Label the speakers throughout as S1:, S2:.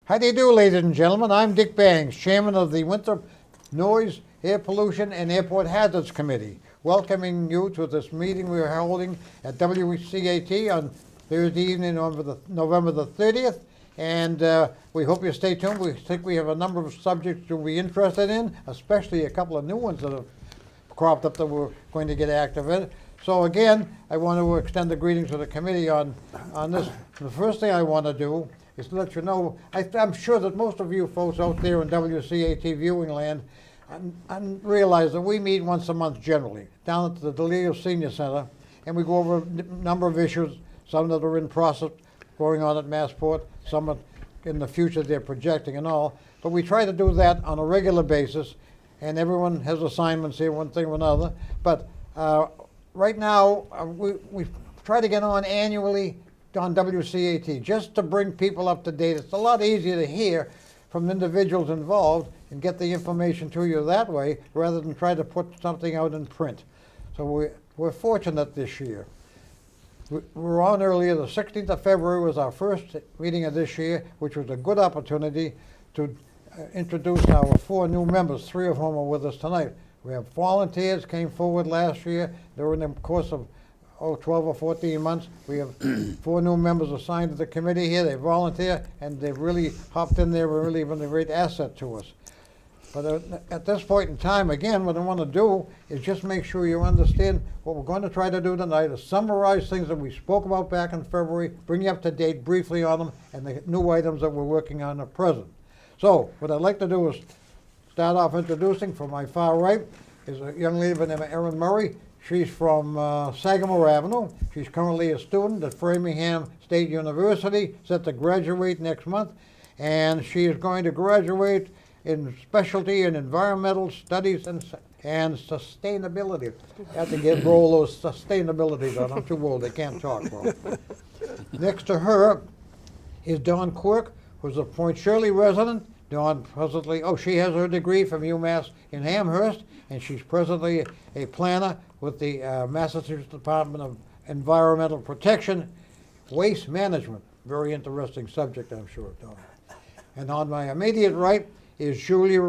S1: How do you do, ladies and gentlemen? I'm Dick Bangs, Chairman of the Winthrop Noise, Air Pollution, and Airport Hazards Committee, welcoming you to this meeting we are holding at WCAT on Thursday evening, November the 30th. And we hope you stay tuned. We think we have a number of subjects you'll be interested in, especially a couple of new ones that have cropped up that we're going to get active in. So again, I want to extend the greetings to the committee on this. The first thing I want to do is to let you know, I'm sure that most of you folks out there in WCAT viewing land and realize that we meet once a month generally down at the DeLeo Senior Center, and we go over a number of issues, some that are in process going on at Massport, some in the future they're projecting and all. But we try to do that on a regular basis, and everyone has assignments here, one thing or another. But right now, we try to get on annually on WCAT, just to bring people up to date. It's a lot easier to hear from individuals involved and get the information to you that way, rather than try to put something out in print. So we're fortunate this year. We were on earlier. The 16th of February was our first meeting of this year, which was a good opportunity to introduce our 4 new members, 3 of whom are with us tonight. We have volunteers came forward last year. During the course of 12 or 14 months. We have 4 new members assigned to the committee here. They volunteer, and they've really hopped in there and really been a great asset to us. But at this point in time, again, what I want to do is just make sure you understand what we're going to try to do tonight is summarize things that we spoke about back in February, bring you up to date briefly on them, and the new items that we're working on at present. So what I'd like to do is start off introducing. From my far right is a young lady by the name of Erin Murray. She's from Sagamore Avenue. She's currently a student at Framingham State University, set to graduate next month, and she is going to graduate in specialty in environmental studies and sustainability. I have to roll those sustainabilities on. I'm too old, I can't talk, bro. Next to her is Dawn Quirk, who's a Point Shirley resident. Dawn presently, she has her degree from UMass in Amherst, and she's presently a planner with the Massachusetts Department of Environmental Protection, Waste Management. Very interesting subject, I'm sure, Dawn. And on my immediate right is Julia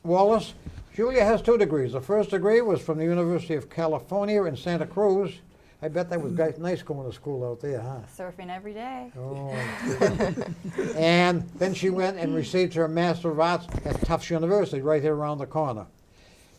S1: Wallace. Julia has 2 degrees. The first degree was from the University of California in Santa Cruz. I bet that was nice going to school out there, huh?
S2: Surfing every day.
S1: Oh. And then she went and received her Master of Arts at Tufts University, right here around the corner.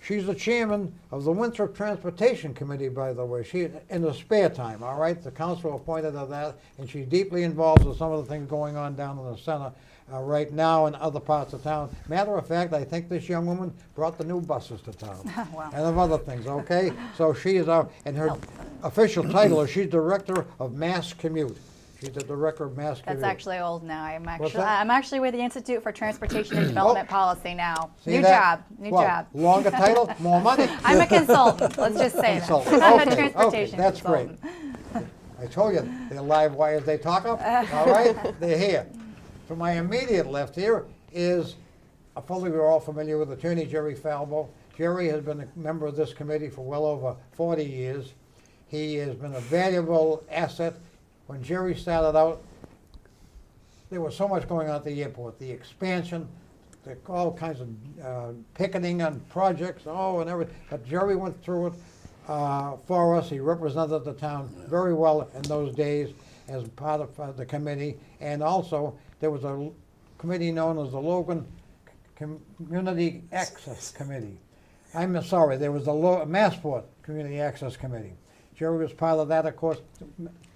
S1: She's the chairman of the Winthrop Transportation Committee, by the way. She, in her spare time, all right? The council appointed her that, and she's deeply involved with some of the things going on down in the center right now in other parts of town. Matter of fact, I think this young woman brought the new buses to town.
S2: Wow.
S1: And of other things, okay? So she is our, and her official title is she's Director of Mass Commute. She's the Director of Mass Commute.
S2: That's actually old now. I'm
S1: that?
S2: actually with the Institute for Transportation and Development Policy now.
S1: See
S2: New
S1: that?
S2: job.
S1: Well, longer title, more money.
S2: I'm a consultant. Let's just say
S1: Consultant.
S2: that. I'm
S1: Okay,
S2: a transportation
S1: that's
S2: consultant.
S1: great. I told you, they're live wires they talk up. All right, they're here. To my immediate left here is, fully we're all familiar with Attorney Jerry Falbo. Jerry has been a member of this committee for well over 40 years. He has been a valuable asset. When Jerry started out, there was so much going on at the airport, the expansion, all kinds of picketing on projects, and everything. But Jerry went through it for us. He represented the town very well in those days as part of the committee. And also, there was a committee known as the Logan Community Access Committee. I'm sorry, there was the Massport Community Access Committee. Jerry was part of that, of course,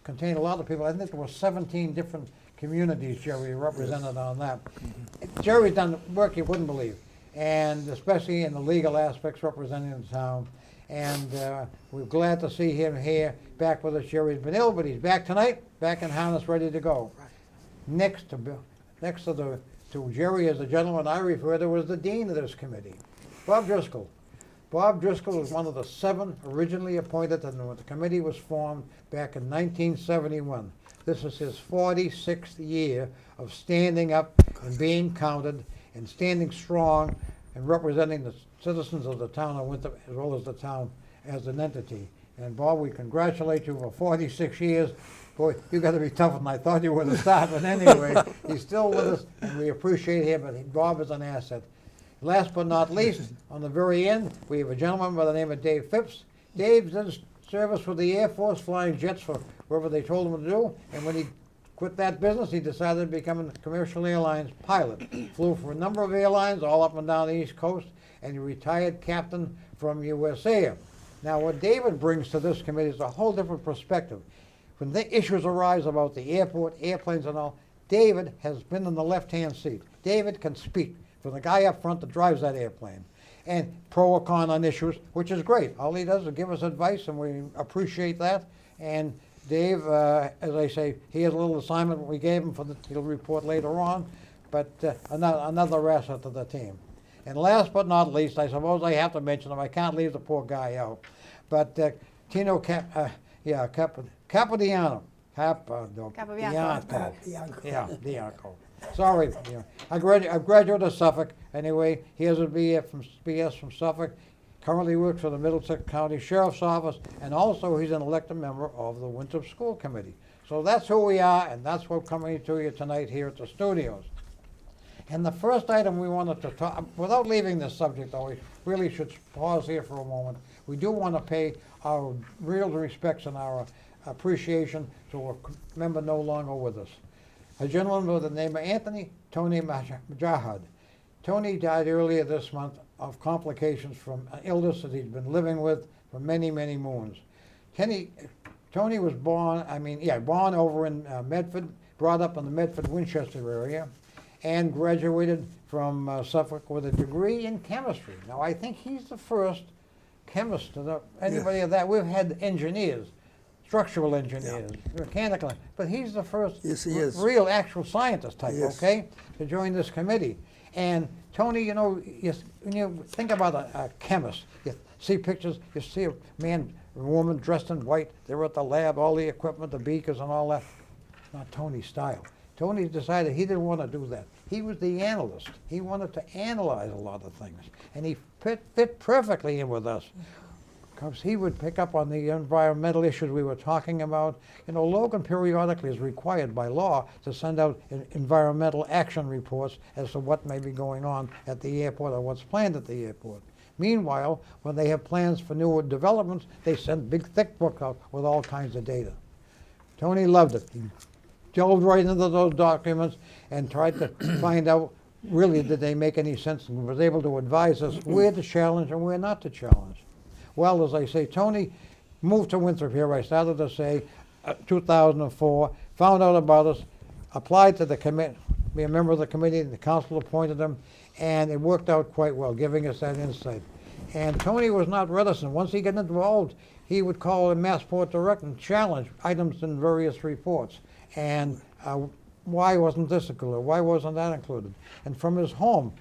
S1: contained a lot of people. I think there were 17 different communities Jerry represented on that. Jerry's done work you wouldn't believe, and especially in the legal aspects representing the town. And we're glad to see him here, back with us. Jerry's been ill, but he's back tonight, back in harness, ready to go. Next to Jerry is the gentleman I refer to as the dean of this committee, Bob Driscoll. Bob Driscoll was one of the 7 originally appointed, and when the committee was formed back in 1971. This is his 46th year of standing up and being counted and standing strong and representing the citizens of the town of Winthrop as well as the town as an entity. And Bob, we congratulate you for 46 years. Boy, you got to be tougher than I thought you would have started. But anyway, he's still with us, and we appreciate him. But Bob is an asset. Last but not least, on the very end, we have a gentleman by the name of Dave Phipps. Dave did service with the Air Force, flying jets for wherever they told him to do. And when he quit that business, he decided to become a commercial airlines pilot. Flew for a number of airlines all up and down the East Coast, and he retired captain from USA. Now, what David brings to this committee is a whole different perspective. When the issues arise about the airport, airplanes and all, David has been in the left-hand seat. David can speak for the guy up front that drives that airplane, and pro or con on issues, which is great. All he does is give us advice, and we appreciate that. And Dave, as I say, he has a little assignment we gave him he'll report later on, but another asset to the team. And last but not least, I suppose I have to mention him. I can't leave the poor guy out. But Tino Capodiano. Capobianco. Bianco. Sorry. I graduated of Suffolk. Anyway, he has a BS from Suffolk. Currently works for the Middlesex County Sheriff's Office, and also he's an elected member of the Winthrop School Committee. So that's who we are, and that's what's coming to you tonight here at the studios. And the first item we wanted to talk, without leaving this subject, though, we really should pause here for a moment. We do want to pay our real respects and our appreciation to a member no longer with us. A gentleman by the name of Anthony Tony Majahad. Tony died earlier this month of complications from an illness that he'd been living with for many, many moons. Tony was born over in Medford, brought up in the Medford-Winchester area, and graduated from Suffolk with a degree in chemistry. Now, I think he's the first chemist, anybody of that. We've had engineers, structural engineers, mechanical, but he's the first real actual scientist type, okay, to join this committee. And Tony, when you think about a chemist, you see pictures, you see a man, a woman dressed in white, they're at the lab, all the equipment, the beakers and all that. Not Tony's style. Tony decided he didn't want to do that. He was the analyst. He wanted to analyze a lot of things. And he fit perfectly in with us, because he would pick up on the environmental issues we were talking about. Logan periodically is required by law to send out environmental action reports as to what may be going on at the airport or what's planned at the airport. Meanwhile, when they have plans for new developments, they send big, thick books out with all kinds of data. Tony loved it. He delved right into those documents and tried to find out, really, did they make any sense, and was able to advise us where to challenge and where not to challenge. Well, as I say, Tony moved to Winthrop here, I started to say, 2004, found out about us, applied to the committee, be a member of the committee, the council appointed him, and it worked out quite well, giving us that insight. And Tony was not reticent. Once he got involved, he would call a Massport Direct and challenge items in various reports. And why wasn't this included? Why wasn't that included? And from his home,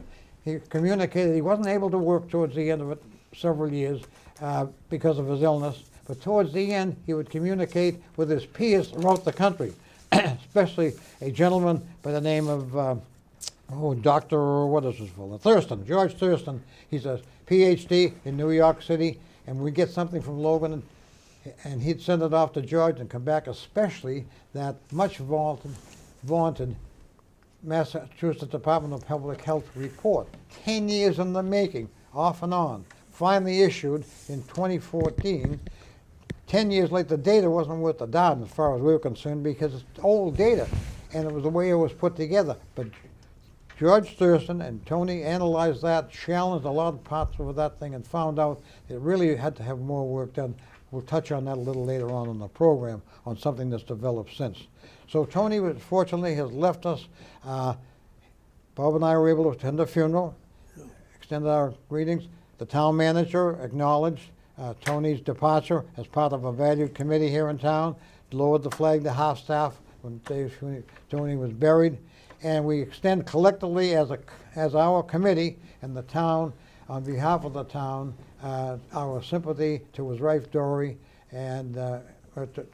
S1: he communicated. He wasn't able to work towards the end of it several years because of his illness, but towards the end, he would communicate with his peers throughout the country, especially a gentleman by the name of Dr. what is his full name? Thurston, George Thurston. He's a PhD in New York City, and we get something from Logan, and he'd send it off to George and come back, especially that much vaunted Massachusetts Department of Public Health report, 10 years in the making, off and on, finally issued in 2014. 10 years later, the data wasn't worth a dime as far as we were concerned, because it's old data, and it was the way it was put together. But George Thurston and Tony analyzed that, challenged a lot of parts of that thing, and found out it really had to have more work done. We'll touch on that a little later on in the program, on something that's developed since. So Tony, fortunately, has left us. Bob and I were able to attend the funeral, extended our greetings. The town manager acknowledged Tony's departure as part of a valued committee here in town, lowered the flag to half-staff when Tony was buried. And we extend collectively as our committee and the town, on behalf of the town, our sympathy to his wife Dory, and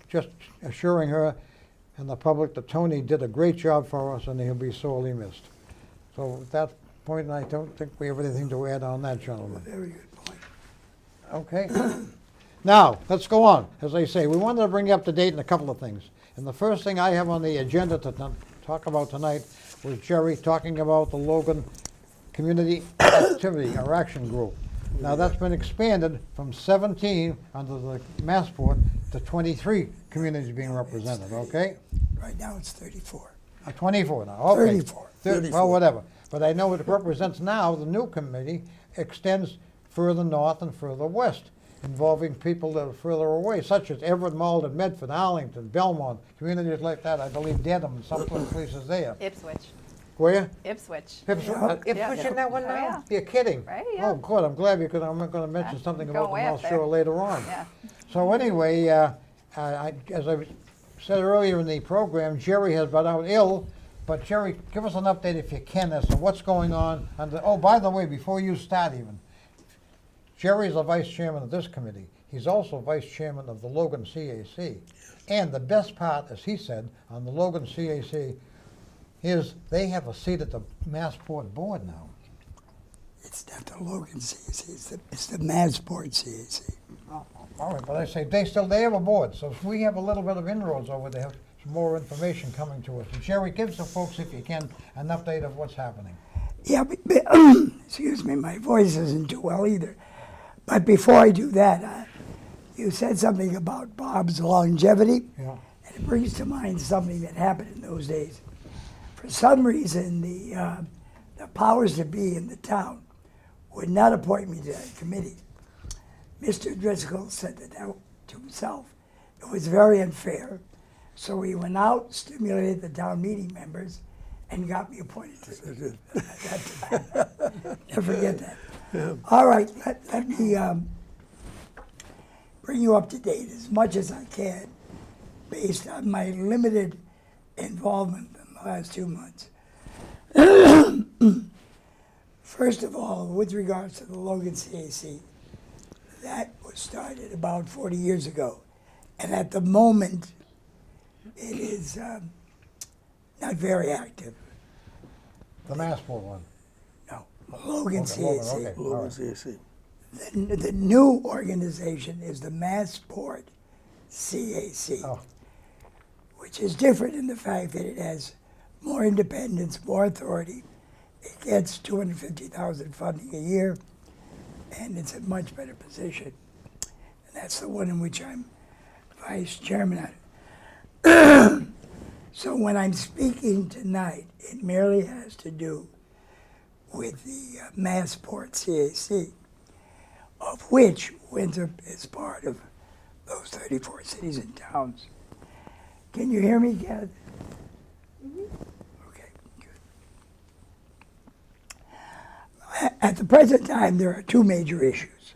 S1: just assuring her and the public that Tony did a great job for us and he'll be sorely missed. So at that point, I don't think we have anything to add on that, gentlemen.
S3: Very good point.
S1: Okay. Now, let's go on. As I say, we wanted to bring you up to date in a couple of things. And the first thing I have on the agenda to talk about tonight was Jerry talking about the Logan Community Activity or Action Group. Now, that's been expanded from 17 under the Massport to 23 communities being represented, okay?
S3: Right now it's 34.
S1: 24 now, okay.
S3: 34.
S1: Well, whatever. But I know it represents now, the new committee extends further north and further west, involving people that are further away, such as Everett, Malden, Medford, Arlington, Belmont, communities like that. I believe Dedham and some places there.
S2: Ipswich.
S1: Where?
S2: Ipswich.
S1: Ipswich
S2: Yeah.
S1: in that one
S2: Oh,
S1: now?
S2: yeah.
S1: You're kidding?
S2: Right, yeah.
S1: Oh, good. I'm glad because I'm going to mention something
S2: Going
S1: about the
S2: way up
S1: North
S2: there.
S1: Shore later on.
S2: Yeah.
S1: So anyway, as I said earlier in the program, Jerry has been out ill. But Jerry, give us an update if you can as to what's going on. Oh, by the way, before you start even, Jerry is the vice chairman of this committee. He's also vice chairman of the Logan CAC. And the best part, as he said, on the Logan CAC is they have a seat at the Massport board now.
S3: It's not the Logan CAC, it's the Massport CAC.
S1: Oh, all right, but I say they have a board. So if we have a little bit of inroads over there, some more information coming to us. And Jerry, give the folks, if you can, an update of what's happening.
S3: Yeah, excuse me, my voice isn't too well either. But before I do that, you said something about Bob's longevity,
S1: Yeah.
S3: and it brings to mind something that happened in those days. For some reason, the powers that be in the town would not appoint me to that committee. Mr. Driscoll said that to himself. It was very unfair. So he went out, stimulated the town meeting members, and got me appointed to that. Never forget that. All right, let me bring you up to date as much as I can based on my limited involvement in the last 2 months. First of all, with regards to the Logan CAC, that was started about 40 years ago. And at the moment, it is not very active.
S1: The Massport one.
S3: No, Logan
S1: Okay,
S3: CAC.
S1: okay, all right.
S4: CAC.
S3: The new organization is the Massport CAC,
S1: Oh,
S3: which is different in the fact that it has more independence, more authority. It gets $250,000 funding a year, and it's a much better position. And that's the one in which I'm vice chairman of. So when I'm speaking tonight, it merely has to do with the Massport CAC, of which Winthrop is part of those 34 cities and towns. Can you hear me, Kathy? Okay, good. At the present time, there are two major issues.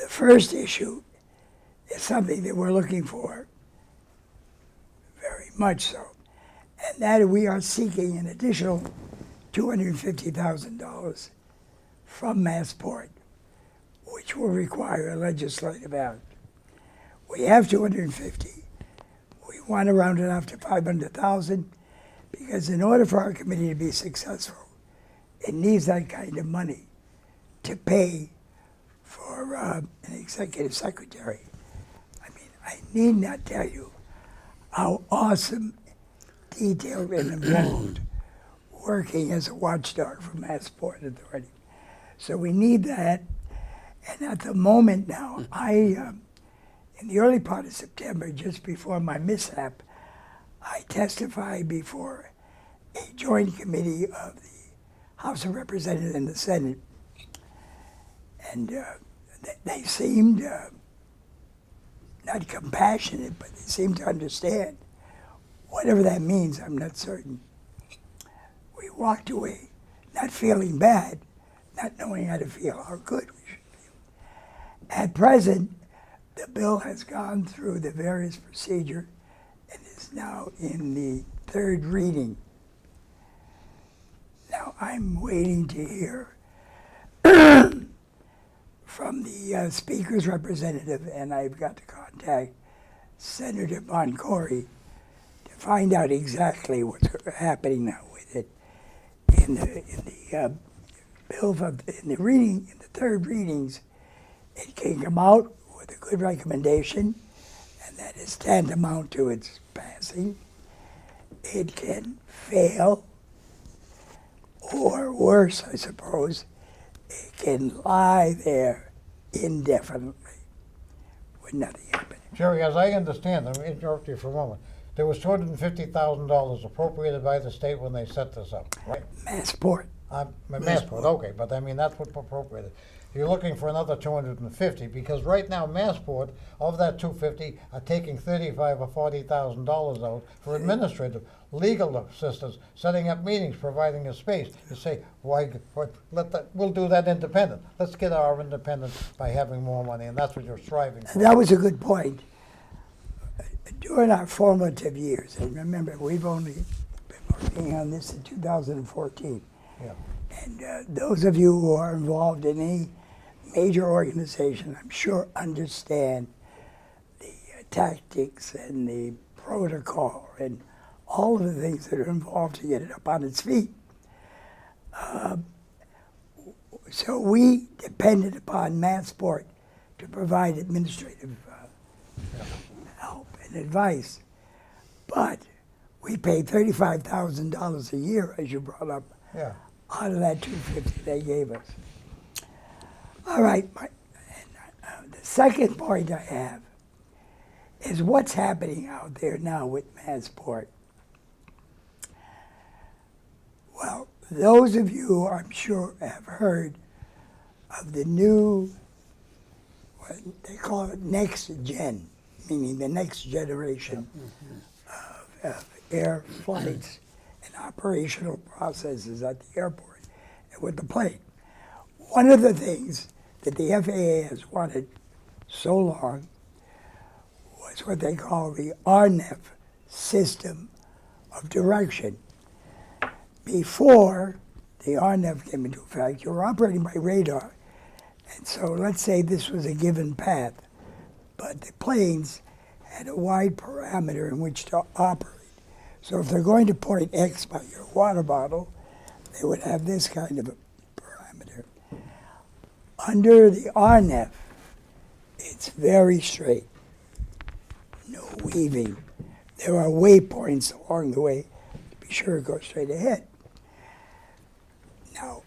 S3: The first issue is something that we're looking for, very much so, and that we are seeking an additional $250,000 from Massport, which will require a legislative act. We have 250. We want to round it off to 500,000 because in order for our committee to be successful, it needs that kind of money to pay for an executive secretary. I mean, I need not tell you how awesome, detailed, and involved working as a watchdog for Massport Authority. So we need that. And at the moment now, in the early part of September, just before my mishap, I testified before a joint committee of the House of Representatives and the Senate. And they seemed not compassionate, but they seemed to understand. Whatever that means, I'm not certain. We walked away not feeling bad, not knowing how to feel, how good we should feel. At present, the bill has gone through the various procedure and is now in the third reading. Now, I'm waiting to hear from the Speaker's representative, and I've got to contact Senator Boncory to find out exactly what's happening now with it. In the bill, in the third readings, It can come out with a good recommendation, and that is tantamount to its passing. It can fail, or worse, I suppose, it can lie there indefinitely with nothing happening.
S1: Jerry, as I understand, let me interrupt you for a moment. There was $250,000 appropriated by the state when they set this up, right?
S3: Massport.
S1: Massport, okay, but I mean, that's what appropriated. You're looking for another 250, because right now Massport, of that 250, are taking $35,000 or $40,000 out for administrative, legal assistance, setting up meetings, providing a space. You say, we'll do that independent. Let's get our independence by having more money, and that's what you're striving for.
S3: That was a good point. During our formative years, and remember, we've only been working on this in 2014.
S1: Yeah.
S3: And those of you who are involved in any major organization, I'm sure, understand the tactics and the protocol and all of the things that are involved to get it up on its feet. So we depended upon Massport to provide administrative help and advice. But we paid $35,000 a year, as you brought up,
S1: Yeah.
S3: out of that $250 they gave us. All right, the second point I have is what's happening out there now with Massport. Well, those of you, I'm sure, have heard of the new, what they call it next gen, meaning the next generation of air flights and operational processes at the airport and with the plane. One of the things that the FAA has wanted so long was what they call the RNEF system of direction. Before the RNEF came into effect, you were operating by radar. And so let's say this was a given path, but the planes had a wide parameter in which to operate. So if they're going to point X by your water bottle, they would have this kind of a parameter. Under the RNEF, it's very straight, no weaving. There are waypoints along the way to be sure it goes straight ahead. Now,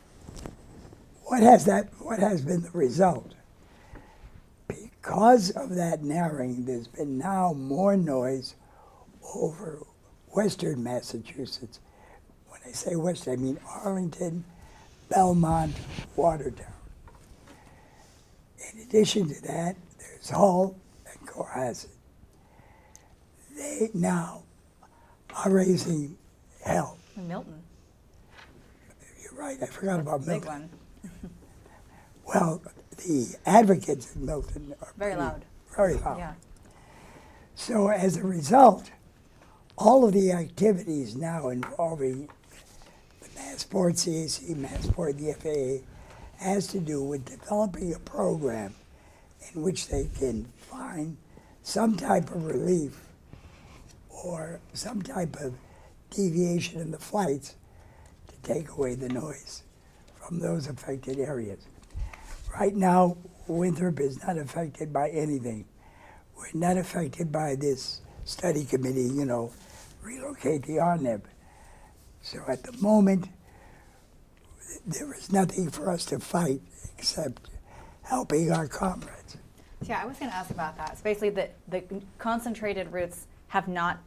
S3: what has been the result? Because of that narrowing, there's been now more noise over western Massachusetts. When I say western, I mean Arlington, Belmont, Watertown. In addition to that, there's Hull and Cohasset. They now are raising hell.
S2: Milton,
S3: You're right, I forgot about
S2: big
S3: Milton.
S2: one.
S3: Well, the advocates in Milton are
S2: Very
S3: pretty-
S2: loud.
S3: Very loud.
S2: Yeah.
S3: So as a result, all of the activities now involving the Massport CAC, Massport the FAA, has to do with developing a program in which they can find some type of relief or some type of deviation in the flights to take away the noise from those affected areas. Right now, Winthrop is not affected by anything. We're not affected by this study committee, relocate the RNEB. So at the moment, there is nothing for us to fight except helping our comrades.
S2: Yeah, I was going to ask about that. It's basically that the concentrated routes have not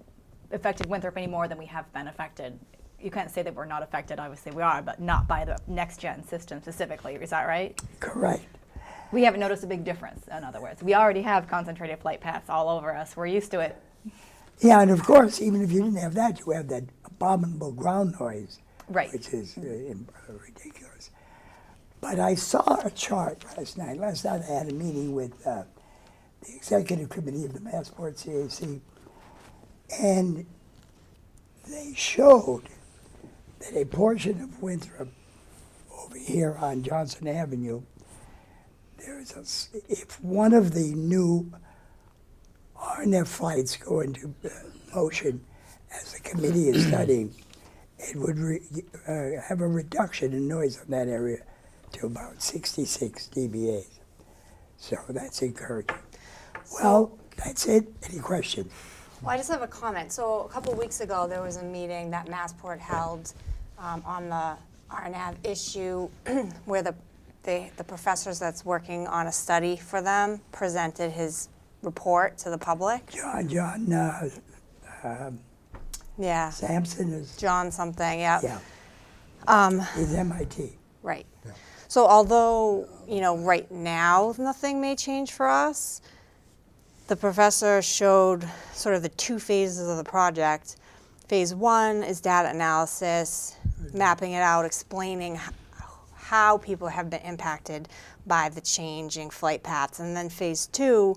S2: affected Winthrop any more than we have been affected. You can't say that we're not affected, obviously we are, but not by the next-gen system specifically. Is that right?
S3: Correct.
S2: We haven't noticed a big difference, in other words. We already have concentrated flight paths all over us. We're used to it.
S3: Yeah, and of course, even if you didn't have that, you have that abominable ground noise,
S2: Right.
S3: which is ridiculous. But I saw a chart last night. Last night I had a meeting with the executive committee of the Massport CAC, and they showed that a portion of Winthrop over here on Johnson Avenue, if one of the new RNF flights go into motion, as the committee is studying, it would have a reduction in noise in that area to about 66 dBA. So that's encouraging. Well, that's it. Any questions?
S4: Well, I just have a comment. So a couple weeks ago, there was a meeting that Massport held on the RNAV issue where the professors that's working on a study for them presented his report to the public.
S3: John
S4: Yeah,
S3: Sampson is,
S4: John something, yeah.
S3: he's MIT.
S4: Right.
S1: Yeah.
S4: So although, right now, nothing may change for us, the professor showed sort of the two phases of the project. Phase one is data analysis, mapping it out, explaining how people have been impacted by the changing flight paths. And then phase two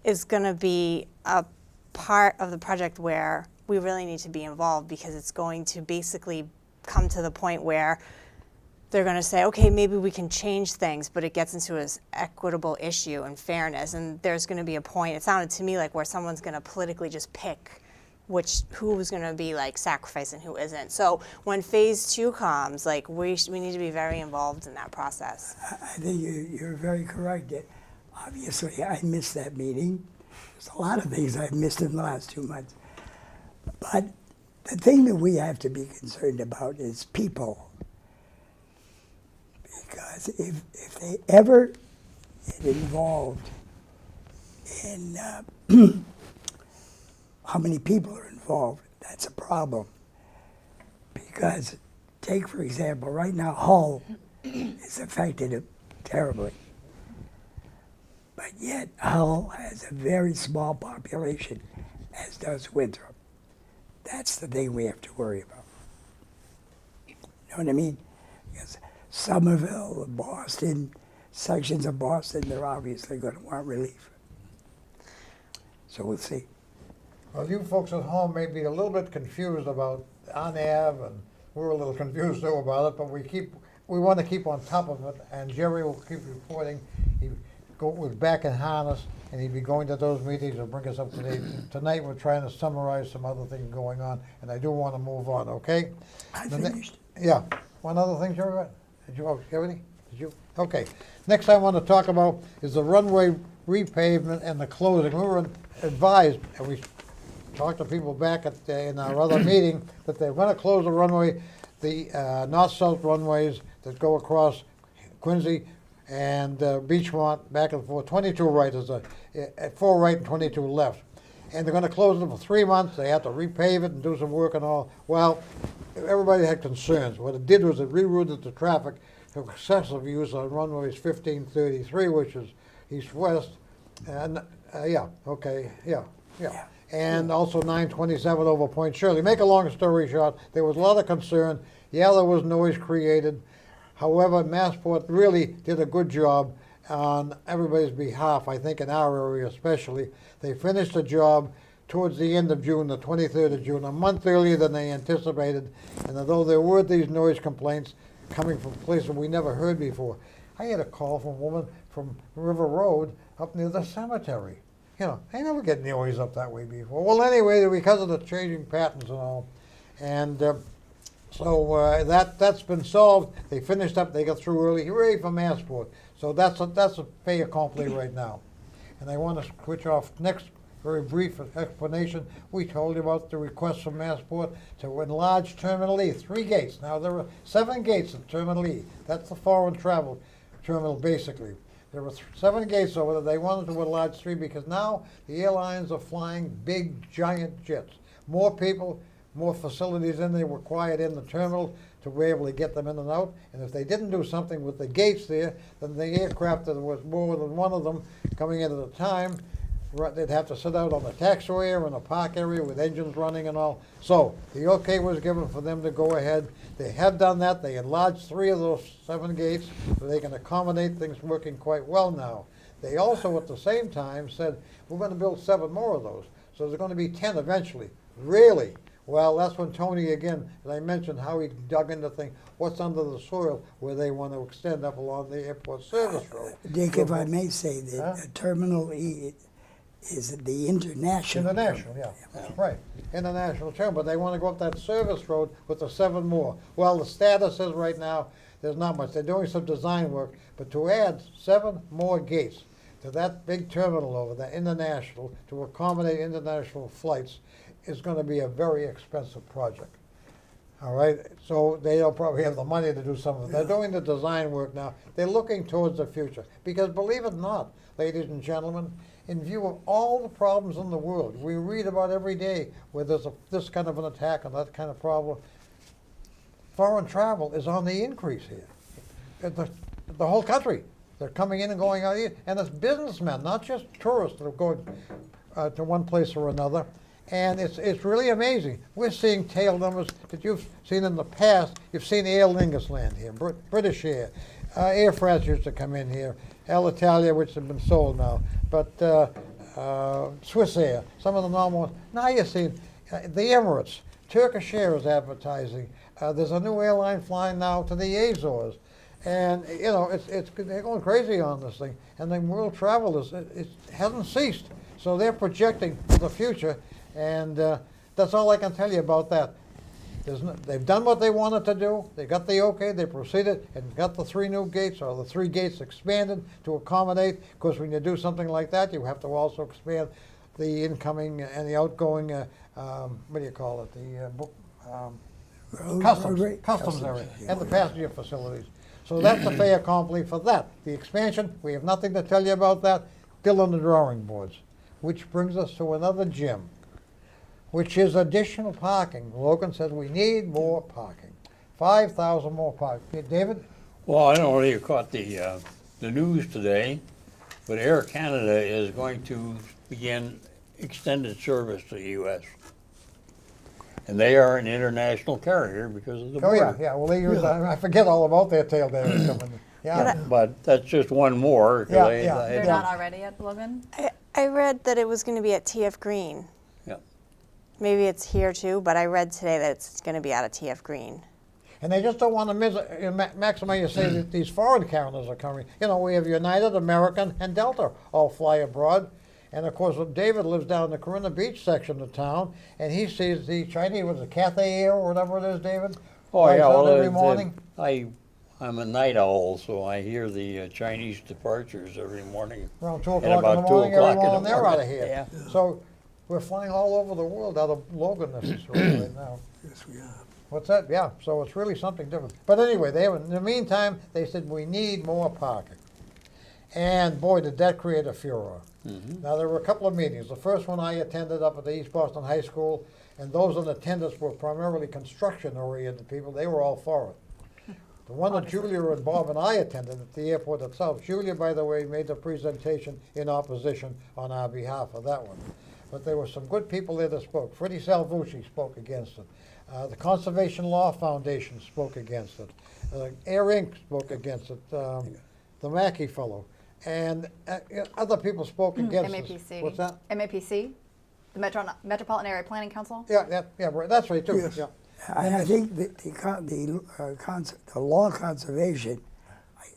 S4: is going to be a part of the project where we really need to be involved, because it's going to basically come to the point where they're going to say, okay, maybe we can change things, but it gets into this equitable issue and fairness. And there's going to be a point, it sounded to me like, where someone's going to politically just pick who's going to be like sacrificed and who isn't. So when phase two comes, like we need to be very involved in that process.
S3: I think you're very correct. Obviously, I missed that meeting. There's a lot of things I've missed in the last 2 months. But the thing that we have to be concerned about is people. Because if they ever get involved in how many people are involved, that's a problem. Because take, for example, right now Hull is affected terribly. But yet Hull has a very small population, as does Winthrop. That's the thing we have to worry about. You know what I mean? Because Somerville, Boston, sections of Boston, they're obviously going to want relief. So we'll see.
S1: Well, you folks at home may be a little bit confused about ONAV, and we're a little confused too about it, but we want to keep on top of it, and Jerry will keep reporting. He was back in harness, and he'd be going to those meetings and bring us up to date. Tonight, we're trying to summarize some other things going on, and I do want to move on, okay?
S3: I finished.
S1: Yeah. One other thing, Jerry? Did you have any? Did you? Okay. Next I want to talk about is the runway repavement and the closing. We were advised, and we talked to people back in our other meeting, that they're going to close the runway, the north-south runways that go across Quincy and Beachmont, back and forth, 22 right, there's a 4 right and 22 left. And they're going to close them for 3 months. They have to repave it and do some work and all. Well, everybody had concerns. What it did was it rerouted the traffic to excessive use on runways 1533, which is east-west, and yeah. And also 927 over Point Shirley. Make a long story short, there was a lot of concern. Yeah, there was noise created. However, Massport really did a good job on everybody's behalf, I think in our area especially. They finished the job towards the end of June, the 23rd of June, a month earlier than they anticipated. And although there were these noise complaints coming from places we never heard before, I had a call from a woman from River Road up near the cemetery. You know, I never get noise up that way before. Well, anyway, because of the changing patterns and all. And so that's been solved. They finished up, they got through early, hooray for Massport. So that's a fait accompli right now. And I want to switch off next, very brief explanation. We told you about the request from Massport to enlarge Terminal E, 3 gates. Now there are 7 gates at Terminal E. That's the foreign travel terminal basically. There were 7 gates over there. They wanted to enlarge 3 because now the airlines are flying big, giant jets. More people, more facilities in there required in the terminal to be able to get them in and out. And if they didn't do something with the gates there, then the aircraft, that was more than one of them coming in at a time, they'd have to sit out on the taxiway or in a park area with engines running and all. So the okay was given for them to go ahead. They have done that. They enlarged 3 of those 7 gates so they can accommodate things working quite well now. They also at the same time said, we're going to build 7 more of those. So there's going to be 10 eventually. Really? Well, that's when Tony, again, as I mentioned, how he dug into things, what's under the soil where they want to extend up along the airport service road.
S3: Dick, if I may say that Terminal E is the international.
S1: International, yeah, that's right. International term, but they want to go up that service road with the 7 more. Well, the status is right now, there's not much. They're doing some design work, but to add 7 more gates, to that big terminal over there, international, to accommodate international flights, is going to be a very expensive project. All right, so they don't probably have the money to do some of it. They're doing the design work now. They're looking towards the future. Because believe it or not, ladies and gentlemen, in view of all the problems in the world, we read about every day where there's this kind of an attack and that kind of problem, foreign travel is on the increase here. The whole country. They're coming in and going out here. And it's businessmen, not just tourists that are going to one place or another. And it's really amazing. We're seeing tail numbers that you've seen in the past. You've seen Aer Lingus land here, British Air, Air France used to come in here, Alitalia, which have been sold now, but Swiss Air, some of the normal ones. Now you're seeing the Emirates, Turkish Air is advertising. There's a new airline flying now to the Azores. And, you know, they're going crazy on this thing. And the world travel it hasn't ceased. So they're projecting for the future. And that's all I can tell you about that. They've done what they wanted to do. They got the okay. They proceeded and got the 3 new gates, or the 3 gates expanded to accommodate. Of course, when you do something like that, you have to also expand the incoming and the outgoing, what do you call it, the customs area, and the passenger facilities. So that's a fait accompli for that. The expansion, we have nothing to tell you about that. Still on the drawing boards. Which brings us to another gem, which is additional parking. Logan says we need more parking. 5,000 more parking. David?
S5: Well, I don't know if you caught the news today, but Air Canada is going to begin extended service to the U.S. And they are an international carrier because of the border.
S1: Yeah. Well, they use, I forget all about their tail there. Yeah.
S5: But that's just one more.
S1: Yeah.
S2: They're not already at Logan?
S4: I read that it was going to be at TF Green.
S5: Yeah.
S4: Maybe it's here too, but I read today that it's going to be out of TF Green.
S1: And they just don't want to maximize, you say that these foreign carriers are coming. You know, we have United, American, and Delta all fly abroad. And of course, David lives down in the Corinna Beach section of town, and he sees the Chinese, was it Cathay Air or whatever it is, David?
S5: Oh, yeah.
S1: Flies out
S5: Well,
S1: every morning.
S5: I'm a night owl, so I hear the Chinese departures every morning.
S1: Around 2
S5: At
S1: o'clock in
S5: about
S1: the
S5: 2
S1: morning, every
S5: o'clock in the
S1: morning they're out of
S5: morning.
S1: here.
S5: Yeah.
S1: So we're flying all over the world out of Logan necessarily right now.
S3: Yes, we are.
S1: What's that? Yeah, so it's really something different. But anyway, in the meantime, they said we need more parking. And boy, did that create a furor. Now, there were a couple of meetings. The first one I attended up at the East Boston High School, and those in attendance were primarily construction-oriented people. They were all for it. The one that Julia and Bob and I attended at the airport itself, Julia, by the way, made the presentation in opposition on our behalf of that one. But there were some good people there that spoke. Freddie Salvucci spoke against it. The Conservation Law Foundation spoke against it. Air Inc. spoke against it. The Mackey fellow. And other people spoke against it.
S2: MAPC.
S1: What's that?
S2: MAPC, the Metropolitan Area Planning Council?
S1: Yeah, right. That's right, too.
S3: Yes.
S1: Yeah.
S3: I think the law conservation,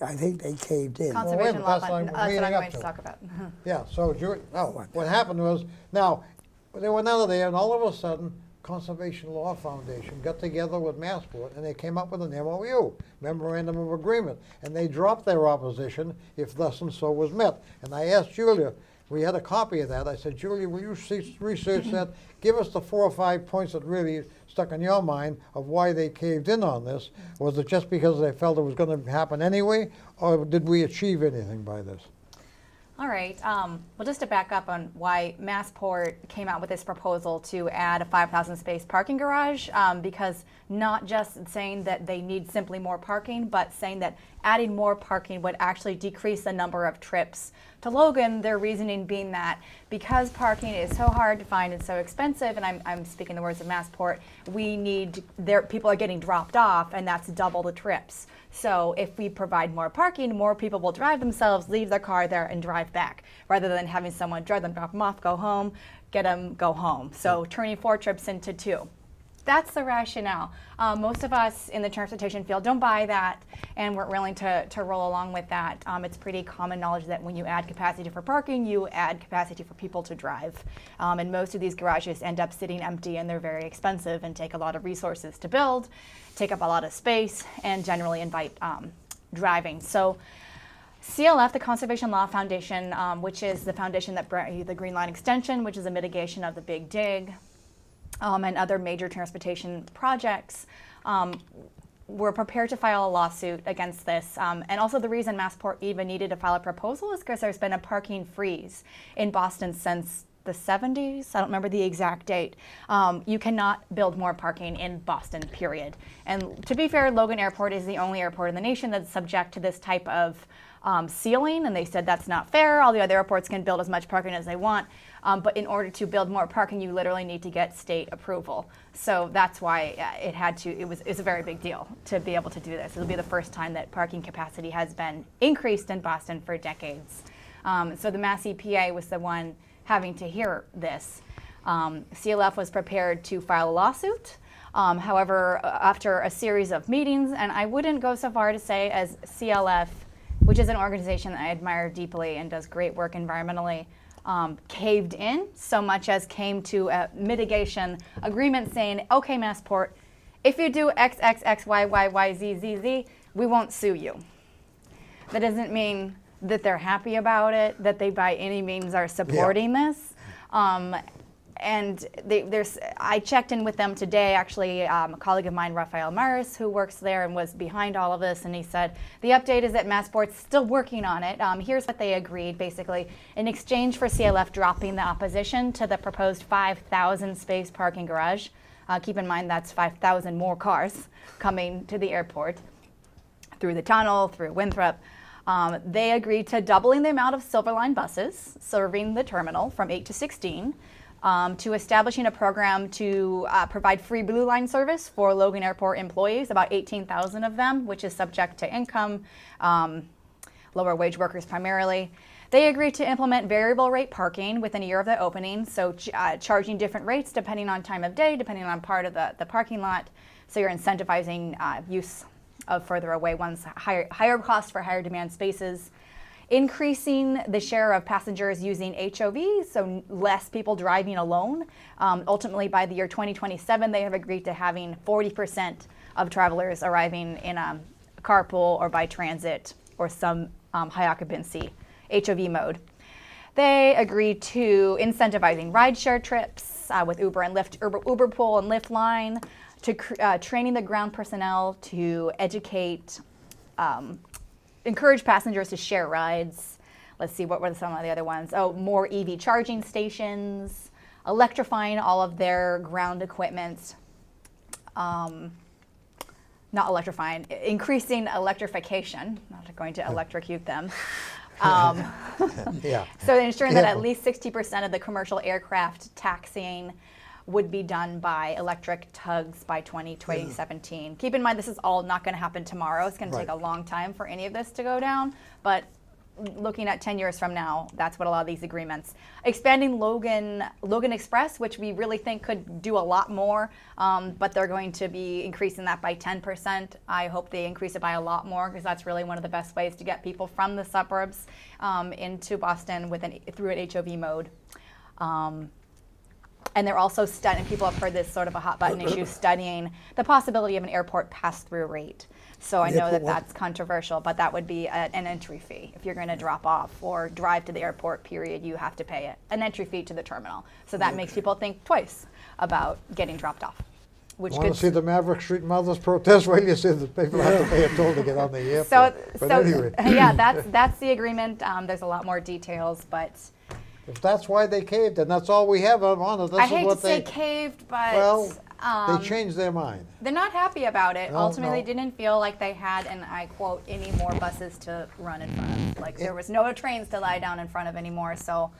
S3: I think they caved in.
S1: Well, wait a
S2: Conservation
S1: minute,
S2: law,
S1: that's what I'm
S2: that's what I'm
S1: leading up
S2: going to
S1: to.
S2: talk about.
S1: Yeah, so what happened was, now, they were none of there, and all of a sudden, Conservation Law Foundation got together with Massport, and they came up with an MOU, Memorandum of Agreement, and they dropped their opposition if thus and so was met. And I asked Julia, we had a copy of that, I said, Julia, will you research that? Give us the 4 or 5 points that really stuck in your mind of why they caved in on this. Was it just because they felt it was going to happen anyway, or did we achieve anything by this?
S2: All right. Well, just to back up on why Massport came out with this proposal to add a 5,000 space parking garage, because not just saying that they need simply more parking, but saying that adding more parking would actually decrease the number of trips to Logan. Their reasoning being that because parking is so hard to find and so expensive, and I'm speaking the words of Massport, people are getting dropped off, and that's double the trips. So if we provide more parking, more people will drive themselves, leave their car there, and drive back, rather than having someone drive them, drop them off, go home, get them, go home. So turning 4 trips into 2. That's the rationale. Most of us in the transportation field don't buy that, and we're willing to roll along with that. It's pretty common knowledge that when you add capacity for parking, you add capacity for people to drive. And most of these garages end up sitting empty, and they're very expensive and take a lot of resources to build, take up a lot of space, and generally invite driving. So CLF, the Conservation Law Foundation, which is the foundation that the Green Line Extension, which is a mitigation of the Big Dig, and other major transportation projects, were prepared to file a lawsuit against this. And also the reason Massport even needed to file a proposal is because there's been a parking freeze in Boston since the 70s. I don't remember the exact date. You cannot build more parking in Boston, period. And to be fair, Logan Airport is the only airport in the nation that's subject to this type of ceiling, and they said that's not fair. All the other airports can build as much parking as they want, but in order to build more parking, you literally need to get state approval. So that's why it's a very big deal to be able to do this. It'll be the first time that parking capacity has been increased in Boston for decades. So the Mass EPA was the one having to hear this. CLF was prepared to file a lawsuit. However, after a series of meetings, and I wouldn't go so far to say as CLF, which is an organization that I admire deeply and does great work environmentally, caved in so much as came to a mitigation agreement saying, okay, Massport, if you do X, X, X, Y, Y, Y, Z, Z, Z, we won't sue you. That doesn't mean that they're happy about it, that they by any means are supporting this. And I checked in with them today, actually, a colleague of mine, Rafael Maris, who works there and was behind all of this, and he said, the update is that Massport's still working on it. Here's what they agreed, basically. In exchange for CLF dropping the opposition to the proposed 5,000 space parking garage, keep in mind that's 5,000 more cars coming to the airport through the tunnel, through Winthrop. They agreed to doubling the amount of Silver Line buses serving the terminal from 8 to 16, to establishing a program to provide free Blue Line service for Logan Airport employees, about 18,000 of them, which is subject to income, lower wage workers primarily. They agreed to implement variable rate parking within a year of the opening, so charging different rates depending on time of day, depending on part of the parking lot. So you're incentivizing use of further away ones, higher cost for higher demand spaces. Increasing the share of passengers using HOVs, so less people driving alone. Ultimately, by the year 2027, they have agreed to having 40% of travelers arriving in a carpool or by transit or some high occupancy HOV mode. They agreed to incentivizing rideshare trips with Uber and Lyft, Uber Pool and Lyft Line, to training the ground personnel to educate, encourage passengers to share rides. Let's see, what were some of the other ones? Oh, more EV charging stations, electrifying all of their ground equipment. Not electrifying, increasing electrification, not going to electrocute them.
S1: Yeah.
S2: So ensuring that at least 60% of the commercial aircraft taxiing would be done by electric tugs by 2017. Keep in mind, this is all not going to happen tomorrow. It's going to take a long time for any of this to go down, but looking at 10 years from now, that's what a lot of these agreements. Expanding Logan Express, which we really think could do a lot more, but they're going to be increasing that by 10%. I hope they increase it by a lot more, because that's really one of the best ways to get people from the suburbs into Boston through an HOV mode. And they're also studying, people have heard this sort of a hot button issue, studying the possibility of an airport pass-through rate. So I know that that's controversial, but that would be an entry fee. If you're going to drop off or drive to the airport, period, you have to pay an entry fee to the terminal. So that makes people think twice about getting dropped off.
S1: Want to see the Maverick Street Mothers protest? Well, you see the people have to pay a toll to get on the airport. Anyway.
S2: Yeah, that's the agreement. There's a lot more details, but
S1: if that's why they caved, and that's all we have on it,
S2: I hate to say caved, but
S1: well, they changed their mind.
S2: They're not happy about it.
S1: No,
S2: Ultimately,
S1: no.
S2: they didn't feel like they had, and I quote, any more buses to run in front of. Like there was no trains to lie down in front of anymore. So,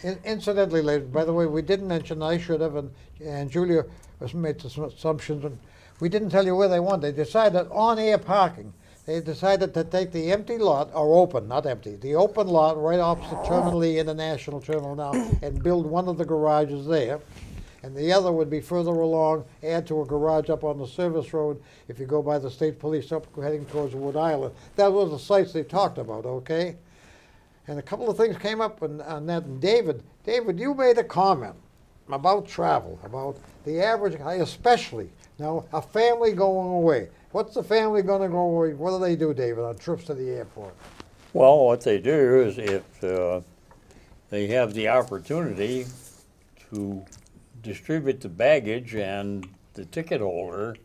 S1: Incidentally, ladies, by the way, we didn't mention, I should have, and Julia has made some assumptions, and we didn't tell you where they went. They decided on-air parking. They decided to take the empty lot, or open, not empty, the open lot right opposite Terminal E, International Terminal now, and build one of the garages there. And the other would be further along, add to a garage up on the service road if you go by the state police up heading towards Wood Island. That was the sites they talked about, okay? And a couple of things came up on that. And David, you made a comment about travel, about the average, especially now a family going away. What's the family going to go away? What do they do, David, on trips to the airport?
S5: Well, what they do is if they have the opportunity to distribute the baggage and the ticket holder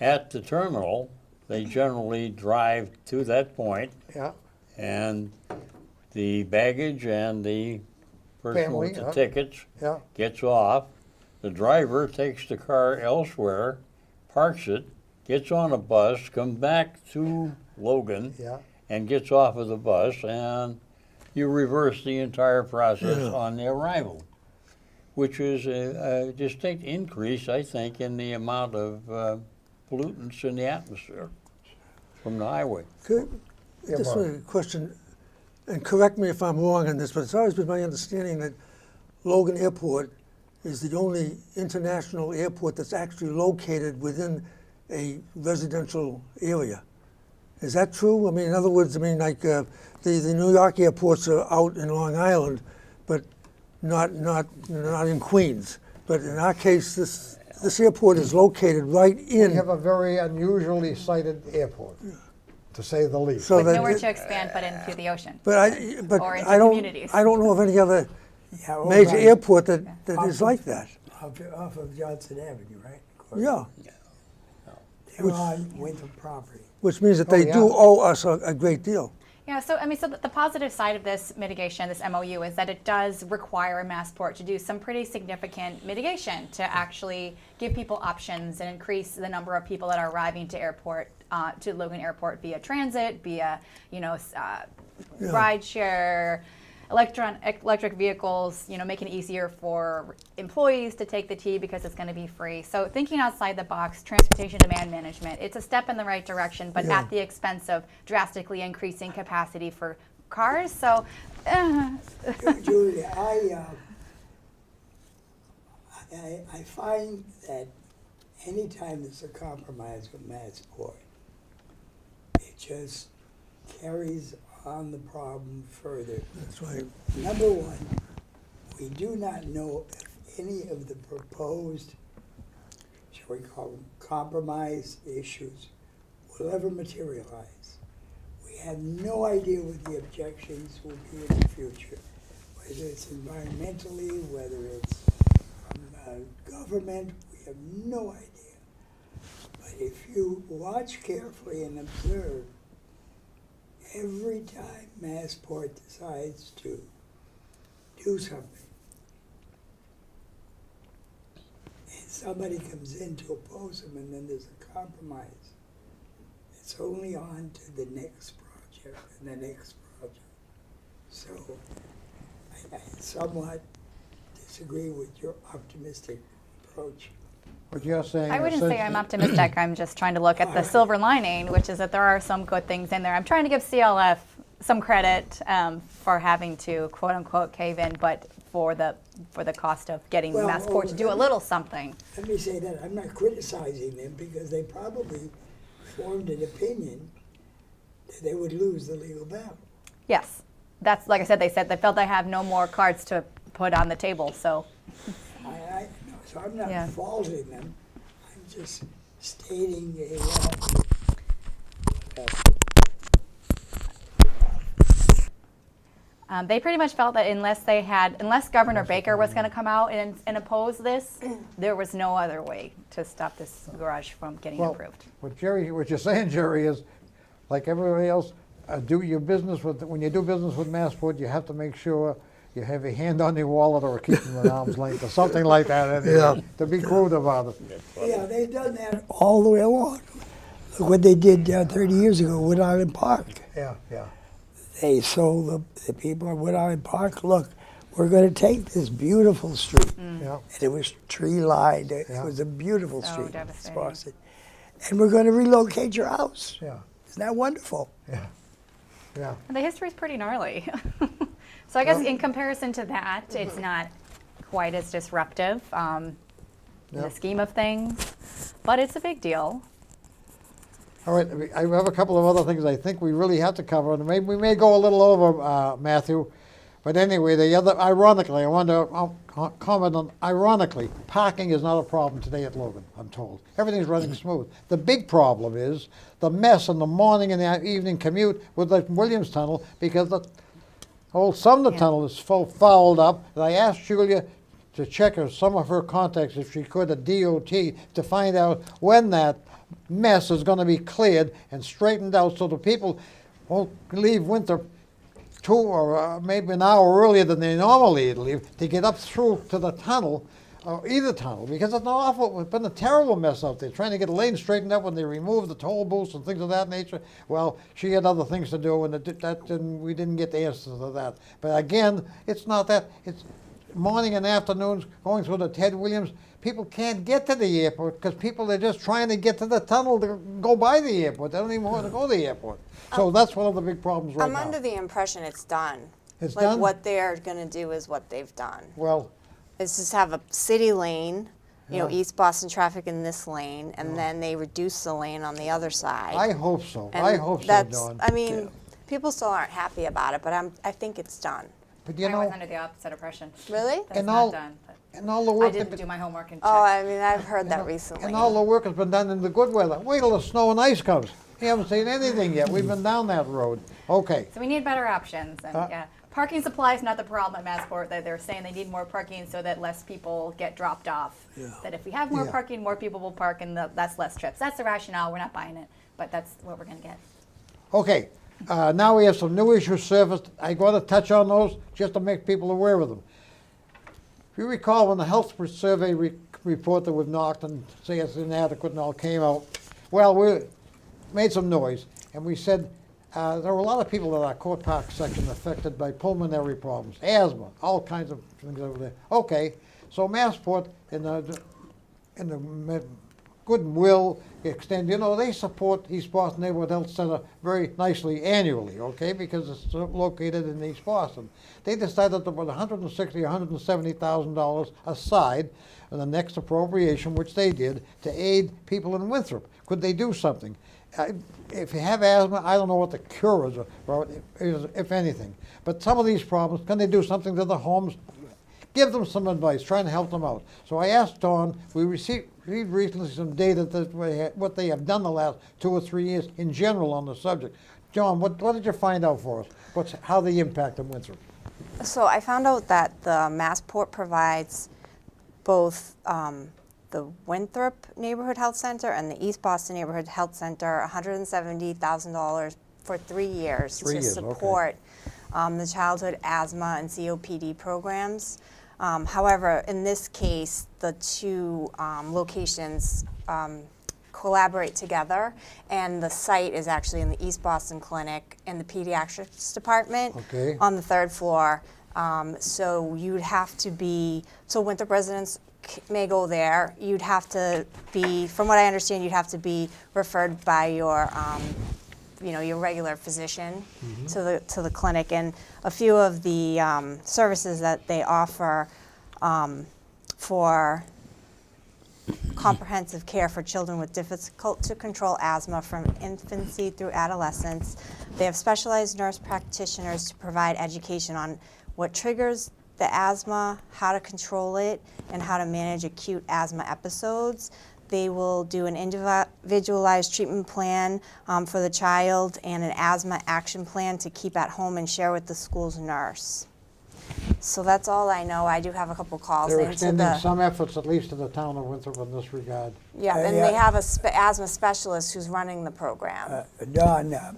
S5: at the terminal, they generally drive to that point,
S1: Yeah,
S5: and the baggage and the person
S1: Family,
S5: with the
S1: huh?
S5: tickets
S1: yeah,
S5: gets off. The driver takes the car elsewhere, parks it, gets on a bus, comes back to Logan,
S1: yeah.
S5: and gets off of the bus, and you reverse the entire process
S6: Yeah.
S5: on the arrival, which is a distinct increase, I think, in the amount of pollutants in the atmosphere from the highway.
S6: Could,
S1: Yeah,
S6: just
S1: Mark.
S6: a question, and correct me if I'm wrong on this, but it's always been my understanding that Logan Airport is the only international airport that's actually located within a residential area. Is that true? I mean, in other words, I mean, like the New York airports are out in Long Island, but not in Queens. But in our case, this airport is located right
S1: We
S6: in.
S1: have a very unusually sited airport, to say the least.
S6: So
S2: With
S6: that
S2: nowhere
S6: it-
S2: to expand but into the ocean.
S6: But
S2: Or into
S6: I don't
S2: communities.
S6: I don't know of any other
S3: Yeah, over
S6: major
S3: on-
S6: airport that is like that.
S3: Off of Johnson Avenue, right?
S6: Yeah,
S3: They're on Winthrop property.
S6: which means that they
S1: yeah.
S6: do owe us a great deal.
S2: Yeah, so I mean, so the positive side of this mitigation, this MOU, is that it does require Massport to do some pretty significant mitigation to actually give people options and increase the number of people that are arriving to to Logan Airport via transit, via ride share, electric vehicles, making it easier for employees to take the T because it's going to be free. So thinking outside the box, transportation demand management, it's a step in the right direction, but
S6: Yeah.
S2: at the expense of drastically increasing capacity for cars. So
S3: Julia, I find that anytime there's a compromise with Massport, it just carries on the problem further.
S6: That's right.
S3: Number one, we do not know if any of the proposed, shall we call them, compromise issues will ever materialize. We have no idea what the objections will be in the future, whether it's environmentally, whether it's from government, we have no idea. But if you watch carefully and observe, every time Massport decides to do something, and somebody comes in to oppose them, and then there's a compromise, it's only on to the next project and the next project. So I somewhat disagree with your optimistic approach.
S1: What you're saying.
S2: I wouldn't say I'm optimistic. I'm just trying to look at the silver lining, which is that there are some good things in there. I'm trying to give CLF some credit for having to quote unquote cave in, but for the cost of getting
S3: Well,
S2: Massport to do a little something.
S3: Let me say that I'm not criticizing them because they probably formed an opinion that they would lose the legal battle.
S2: Yes, that's like I said. They felt they have no more cards to put on the table. So
S3: So I'm not
S2: Yeah.
S3: faulting them. I'm just stating a.
S2: they pretty much felt that unless Governor Baker was going to come out and oppose this, there was no other way to stop this garage from getting
S1: Well,
S2: approved.
S1: what you're saying, Jerry, is like everybody else, do your business when you do business with Massport, you have to make sure you have a hand on your wallet or keep them at arm's length or something like that. Anyway,
S6: Yeah.
S1: To be crude about it.
S3: Yeah, they've done that all the way along. Look what they did 30 years ago at Wood Island Park.
S1: Yeah, yeah.
S3: They sold the people at Wood Island Park, look, we're going to take this beautiful street.
S1: Yeah.
S3: And it was tree lined. It
S1: Yeah.
S3: was a beautiful
S2: So
S3: street.
S2: devastating.
S3: Sparset. And we're going to relocate your house.
S1: Yeah.
S3: Isn't that wonderful?
S1: Yeah. Yeah.
S2: And the history is pretty gnarly. So I guess in comparison to that, it's not quite as disruptive in the
S1: Yep.
S2: scheme of things, but it's a big deal.
S1: All right, I have a couple of other things I think we really have to cover, and we may go a little over, Matthew, But anyway, the other, ironically, I want to comment on, ironically, parking is not a problem today at Logan, I'm told. Everything's running smooth. The big problem is the mess in the morning and the evening commute with the Williams Tunnel, because the old Sumner Tunnel is fouled up. And I asked Julia to check some of her contacts, if she could, at DOT, to find out when that mess is going to be cleared and straightened out so the people won't leave Winthrop 2 or maybe an hour earlier than they normally leave to get up through to the tunnel, or either tunnel, because it's an awful, it's been a terrible mess out there, trying to get the lane straightened up when they removed the toll booths and things of that nature. Well, she had other things to do, and we didn't get the answers to that. But again, it's not that, it's morning and afternoons going through the Ted Williams. People can't get to the airport because people are just trying to get to the tunnel to go by the airport. They don't even want to go to the airport. So that's one of the big problems right
S4: I'm
S1: now.
S4: under the impression it's done.
S1: It's
S4: like
S1: done?
S4: what they're gonna do is what they've done.
S1: Well,
S4: Is just have a city lane, you know,
S1: Yeah.
S4: East Boston traffic in this lane, and then they reduce the lane on the other side.
S1: I hope so.
S4: And
S1: I hope so,
S4: that's,
S1: Dawn.
S4: I mean, people still aren't happy about it, but I think it's done.
S1: But you
S2: I was
S1: know,
S2: under the opposite impression.
S4: Really?
S2: That it's
S1: And
S2: not
S1: all-
S2: done. But
S1: and all the
S2: I
S1: work
S2: didn't
S1: that-
S2: do my homework and check.
S4: Oh, I mean, I've heard that recently.
S1: and all the work has been done in the good weather. Wait till the snow and ice comes. You haven't seen anything yet. We've been down that road. Okay.
S2: So we need better options, and yeah, parking supply is not the problem at Massport. They're saying they need more parking so that less people get dropped off. That if we have more
S1: Yeah.
S2: parking, more people will park, and that's less trips. That's the rationale. We're not buying it, but that's what we're going to get.
S1: Okay. Now we have some new issues surfaced. I want to touch on those just to make people aware of them. If you recall, when the health survey report that we've knocked and say it's inadequate and all came out, well, we made some noise, and we said there were a lot of people in our Court Park section affected by pulmonary problems, asthma, all kinds of things over there. Okay, so Massport, in the goodwill extend, you know, they support East Boston Neighborhood Health Center very nicely annually, okay, because it's located in East Boston. They decided to put $160,000 or $170,000 aside in the next appropriation, which they did, to aid people in Winthrop. Could they do something? If you have asthma, I don't know what the cure is, if anything. But some of these problems, can they do something to the homes? Give them some advice, trying to help them out. So I asked Dawn, we received recently some data that what they have done the last 2 or 3 years in general on the subject. John, what did you find out for us? How they impact on Winthrop?
S4: So I found out that the Massport provides both the Winthrop Neighborhood Health Center and the East Boston Neighborhood Health Center $170,000 for 3 years
S1: 3
S4: to
S1: years, okay.
S4: support the childhood asthma and COPD programs. However, in this case, the two locations collaborate together, and the site is actually in the East Boston Clinic in the pediatrics department
S1: Okay.
S4: on the 3rd floor. So you'd have to be, so Winthrop residents may go there. You'd have to be, from what I understand, you'd have to be referred by your your regular physician to the clinic, and a few of the services that they offer for comprehensive care for children with difficult to control asthma from infancy through adolescence. They have specialized nurse practitioners to provide education on what triggers the asthma, how to control it, and how to manage acute asthma episodes. They will do an individualized treatment plan for the child and an asthma action plan to keep at home and share with the school's nurse. So that's all I know. I do have a couple calls
S1: They're
S4: into
S1: extending
S4: the,
S1: some efforts, at least to the town of Winthrop in this regard.
S4: yeah, and
S3: yeah.
S4: they have a asthma specialist who's running the program.
S3: Don,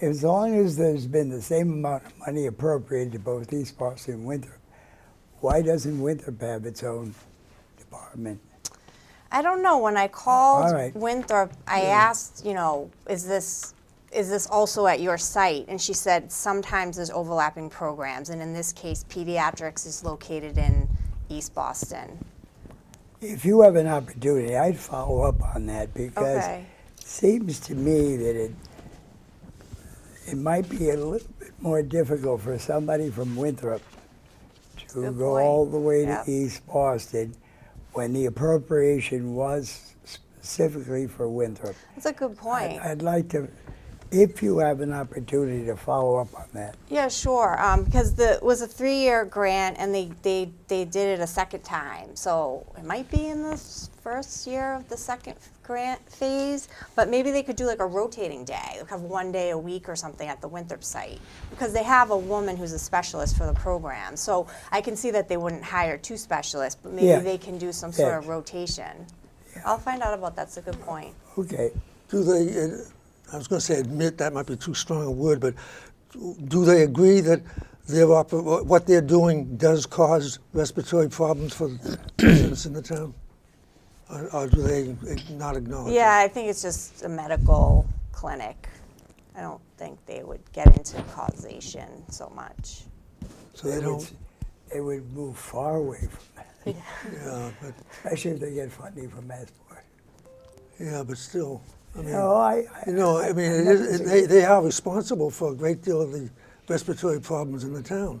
S3: as long as there's been the same amount of money appropriated to both East Boston and Winthrop, why doesn't Winthrop have its own department?
S4: I don't know. When I called
S3: All right.
S4: Winthrop, I asked, is this also at your site? And she said sometimes there's overlapping programs, and in this case, pediatrics is located in East Boston.
S3: If you have an opportunity, I'd follow up on that, because
S4: Okay.
S3: it seems to me that it might be a little bit more difficult for somebody from Winthrop to
S4: Good
S3: go
S4: point.
S3: all the way
S4: Yeah.
S3: to East Boston when the appropriation was specifically for Winthrop.
S4: That's a good point.
S3: I'd like to if you have an opportunity to follow up on that.
S4: Yeah, sure. Because it was a 3-year grant, and they did it a second time. So it might be in the first year of the second grant phase, but maybe they could do like a rotating day, like have 1 day a week or something at the Winthrop site, because they have a woman who's a specialist for the program. So I can see that they wouldn't hire 2 specialists, but maybe
S3: Yeah.
S4: they can do some sort of
S3: Yeah.
S4: rotation. I'll find out about that. That's a good point.
S3: Okay.
S6: Do they, I was going to say admit, that might be too strong a word, but do they agree that what they're doing does cause respiratory problems for the residents in the town? Or do they not acknowledge
S4: Yeah,
S6: it?
S4: I think it's just a medical clinic. I don't think they would get into causation so much.
S6: So they don't,
S3: They would move far away from that,
S6: yeah, but,
S3: especially if they get funding from Massport.
S6: yeah, but still, I mean,
S3: No, I
S6: mean,
S3: I'm not disagreeing.
S6: they are responsible for a great deal of the respiratory problems in the town.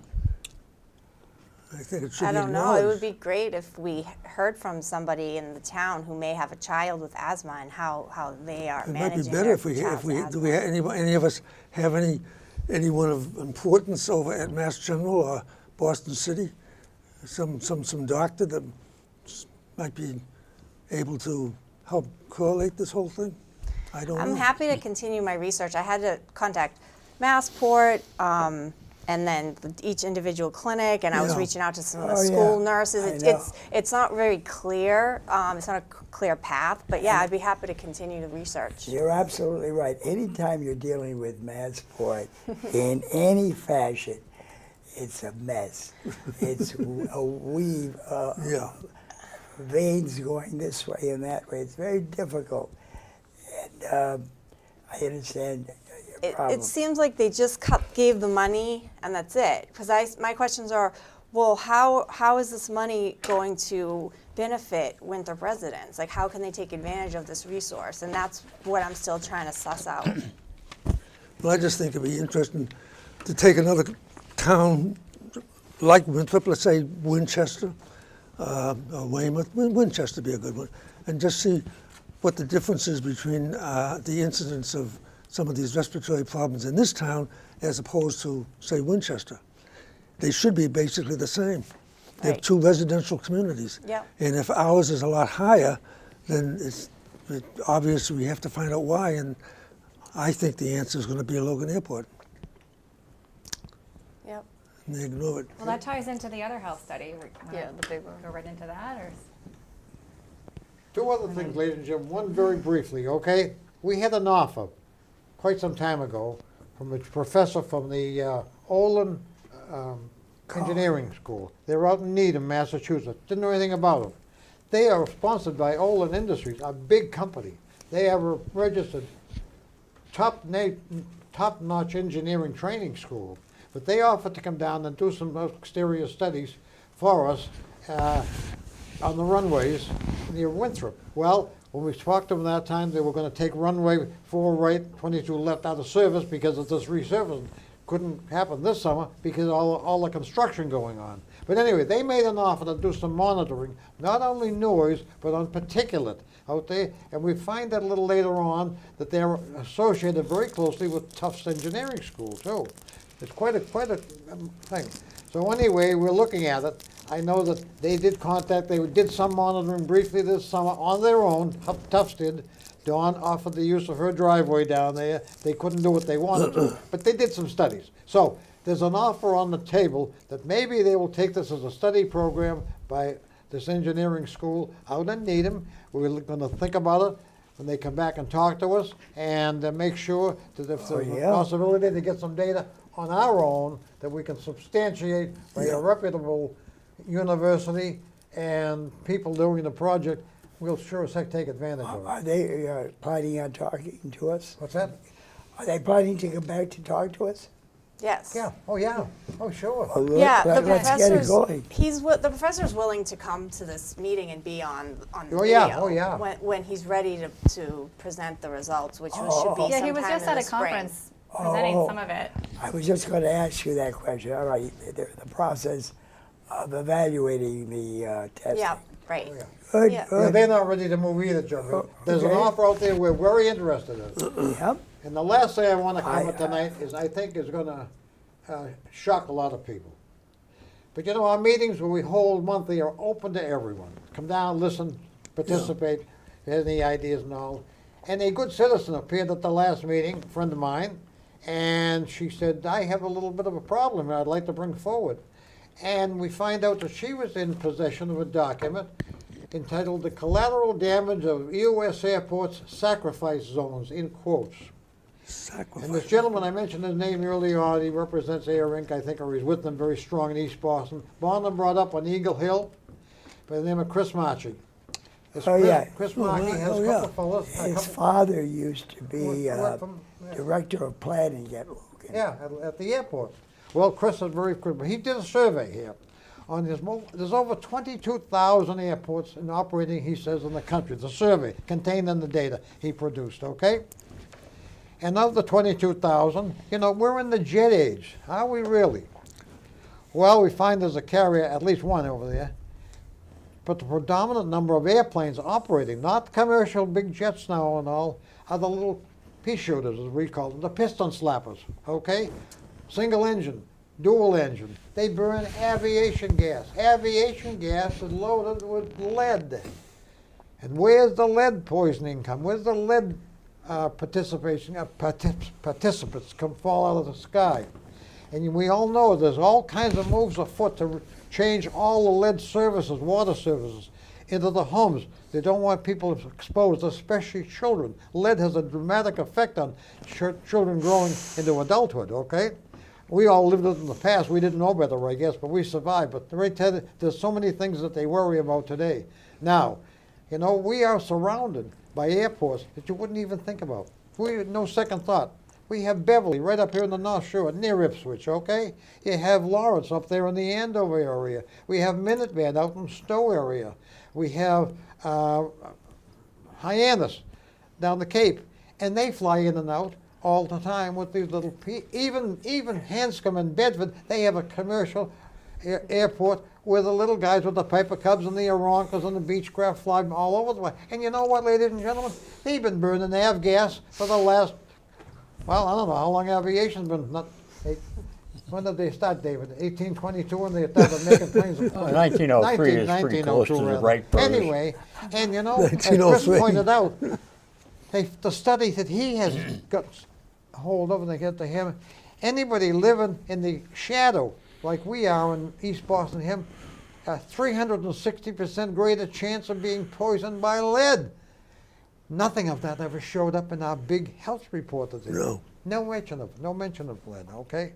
S6: I think it should
S4: I
S6: be
S4: don't know. It would
S6: acknowledged.
S4: be great if we heard from somebody in the town who may have a child with asthma and how they are
S6: It might
S4: managing
S6: be better
S4: their
S6: if we,
S4: child's
S6: do
S4: asthma.
S6: we, any of us have anyone of importance over at Mass General or Boston City? Some doctor that might be able to help correlate this whole thing? I don't know.
S4: I'm happy to continue my research. I had to contact Massport, and then each individual clinic, and I was
S6: Yeah.
S4: reaching out to some of the
S3: Oh,
S4: school
S3: yeah.
S4: nurses.
S3: I know.
S4: It's not very clear. It's not a clear path, but yeah, I'd be happy to continue the research.
S3: You're absolutely right. Anytime you're dealing with Massport in any fashion, it's a mess. It's a weave,
S6: Yeah.
S3: veins going this way and that way. It's very difficult. And I understand your problem.
S4: It seems like they just gave the money and that's it. Because my questions are, well, how is this money going to benefit Winthrop residents? Like, how can they take advantage of this resource? And that's what I'm still trying to suss out.
S6: Well, I just think it'd be interesting to take another town like Winthrop, let's say Winchester, or Weymouth. Winchester would be a good one, and just see what the difference is between the incidence of some of these respiratory problems in this town as opposed to, say, Winchester. They should be basically the same. They're
S4: Right.
S6: 2 residential communities.
S4: Yep.
S6: And if ours is a lot higher, then it's obvious we have to find out why. And I think the answer is going to be a Logan Airport.
S4: Yep.
S6: And they ignore it.
S2: Well, that ties into the other health study.
S4: Yeah, the big one.
S2: Go right into that, or?
S1: 2 other things, ladies and gentlemen. One very briefly, okay? We had an offer quite some time ago from a professor from the Olin Engineering School. They were out in Needham, Massachusetts. Didn't know anything about them. They are sponsored by Olin Industries, a big company. They have a registered top-notch engineering training school. But they offered to come down and do some exterior studies for us on the runways near Winthrop. Well, when we talked to them that time, they were going to take runway 4 right, 22 left out of service because of this resurfacing. Couldn't happen this summer because of all the construction going on. But anyway, they made an offer to do some monitoring, not only noise, but on particulate out there. And we find out a little later on that they're associated very closely with Tufts Engineering School, too. It's quite a thing. So anyway, we're looking at it. I know that they did contact, they did some monitoring briefly this summer on their own, Tufts did. Dawn offered the use of her driveway down there. They couldn't do what they wanted to, but they did some studies. So there's an offer on the table that maybe they will take this as a study program by this engineering school out in Needham. We're going to think about it when they come back and talk to us and make sure that if there's a possibility to get some data on our own that we can substantiate by a reputable university and people doing the project, we'll sure as heck take advantage of it.
S3: Are they planning on talking to us?
S1: What's that?
S3: Are they planning to come back to talk to us?
S4: Yes.
S1: Yeah, oh sure.
S3: Well,
S4: Yeah, the
S3: let's get it
S4: professor's
S3: going.
S4: the professor's willing to come to this meeting and be on the
S1: Oh, yeah,
S4: video
S1: oh, yeah.
S4: when he's ready to present the results, which should be
S3: Oh.
S2: Yeah, he was
S4: sometime
S2: just
S4: in
S2: at
S4: the
S2: a
S4: spring.
S2: conference presenting
S3: Oh.
S2: some of it.
S3: I was just going to ask you that question. All right, the process of evaluating the testing.
S4: Yeah, right.
S3: Good,
S4: Yeah.
S1: Yeah,
S3: good.
S1: they're not ready to move either, Joe. There's an
S3: okay.
S1: offer out there we're very interested in.
S3: Yep.
S1: And the last thing I want to cover
S3: I-
S1: tonight is, I think is going to shock a lot of people. But you know, our meetings where we hold monthly are open to everyone. Come down, listen, participate, if you have any ideas and all. And a good citizen appeared at the last meeting, a friend of mine, and she said, I have a little bit of a problem I'd like to bring forward. And we find out that she was in possession of a document entitled The Collateral Damage of U.S. Airports Sacrifice Zones, in quotes. And this gentleman, I mentioned his name earlier on, he represents Air Inc., I think, or he's with them very strong in East Boston. Born and brought up on Eagle Hill by the name of Chris Marchi. This
S3: Oh, yeah.
S1: Chris Marchi has a couple of fellows.
S3: His father used to be
S1: Worked from- yeah.
S3: director of planning at Logan.
S1: Yeah, at the airport. Well, Chris is very good, but he did a survey here. On his, there's over 22,000 airports in operating, he says, in the country. The survey contained in the data he produced, okay? And of the 22,000, you know, we're in the jet age. Are we really? Well, we find there's a carrier, at least one over there. But the predominant number of airplanes operating, not commercial big jets now and all, are the little pea shooters, as we call them, the piston slappers, okay? Single engine, dual engine. They burn aviation gas. Aviation gas is loaded with lead. And where's the lead poisoning come? Where's the lead participants come fall out of the sky? And we all know there's all kinds of moves afoot to change all the lead services, water services, into the homes. They don't want people exposed, especially children. Lead has a dramatic effect on children growing into adulthood, okay? We all lived it in the past. We didn't know better, I guess, but we survived. But there's so many things that they worry about today. Now, you know, we are surrounded by airports that you wouldn't even think about. We had no second thought. We have Beverly right up here in the North Shore, near Ipswich, okay? You have Lawrence up there in the Andover area. We have Minuteman out in Stowe area. We have Hyannis down the Cape. And they fly in and out all the time with these little, even Hanscom and Bedford, they have a commercial airport where the little guys with the Piper Cubs and the Aroncas and the Beechcraft fly all over the way. And you know what, ladies and gentlemen? They've been burning avgas for the last, well, I don't know how long aviation's been. When did they start, David? 1822 when they started making planes?
S5: 1903 is pretty close to the
S1: rather.
S5: Wright brothers.
S1: Anyway, and you know, as Chris
S6: 1903.
S1: pointed out, the study that he has got hold of and they get to him, anybody living in the shadow like we are in East Boston, him, a 360% greater chance of being poisoned by lead. Nothing of that ever showed up in our big health report that they did. No mention of lead, okay?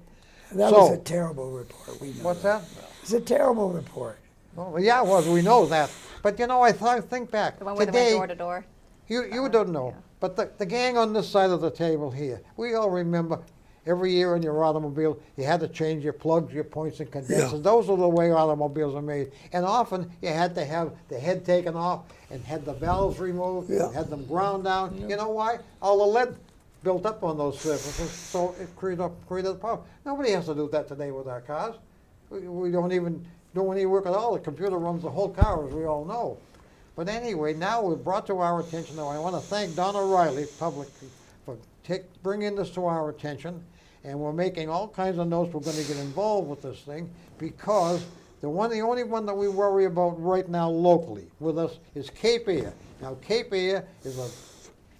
S3: That
S1: So-
S3: was a terrible report. We know
S1: What's that?
S3: It's a terrible report.
S1: Well, yeah, it was, we know that. But you know, think back.
S2: The one where they
S1: Today,
S2: went door to door.
S1: You don't know, but the gang on this side of the table here, we all remember every year in your automobile, you had to change your plugs, your points and condensers.
S6: Yeah.
S1: Those are the way automobiles are made. And often you had to have the head taken off and had the valves removed,
S6: Yeah.
S1: and had them ground down. You know why? All the lead built up on those surfaces, so it created a problem. Nobody has to do that today with our cars. We don't even do any work at all. The computer runs the whole car, as we all know. But anyway, now we've brought to our attention, now I want to thank Don O'Reilly publicly for bringing this to our attention, and we're making all kinds of notes. We're going to get involved with this thing because the only one that we worry about right now locally with us is Cape Air. Now, Cape Air is a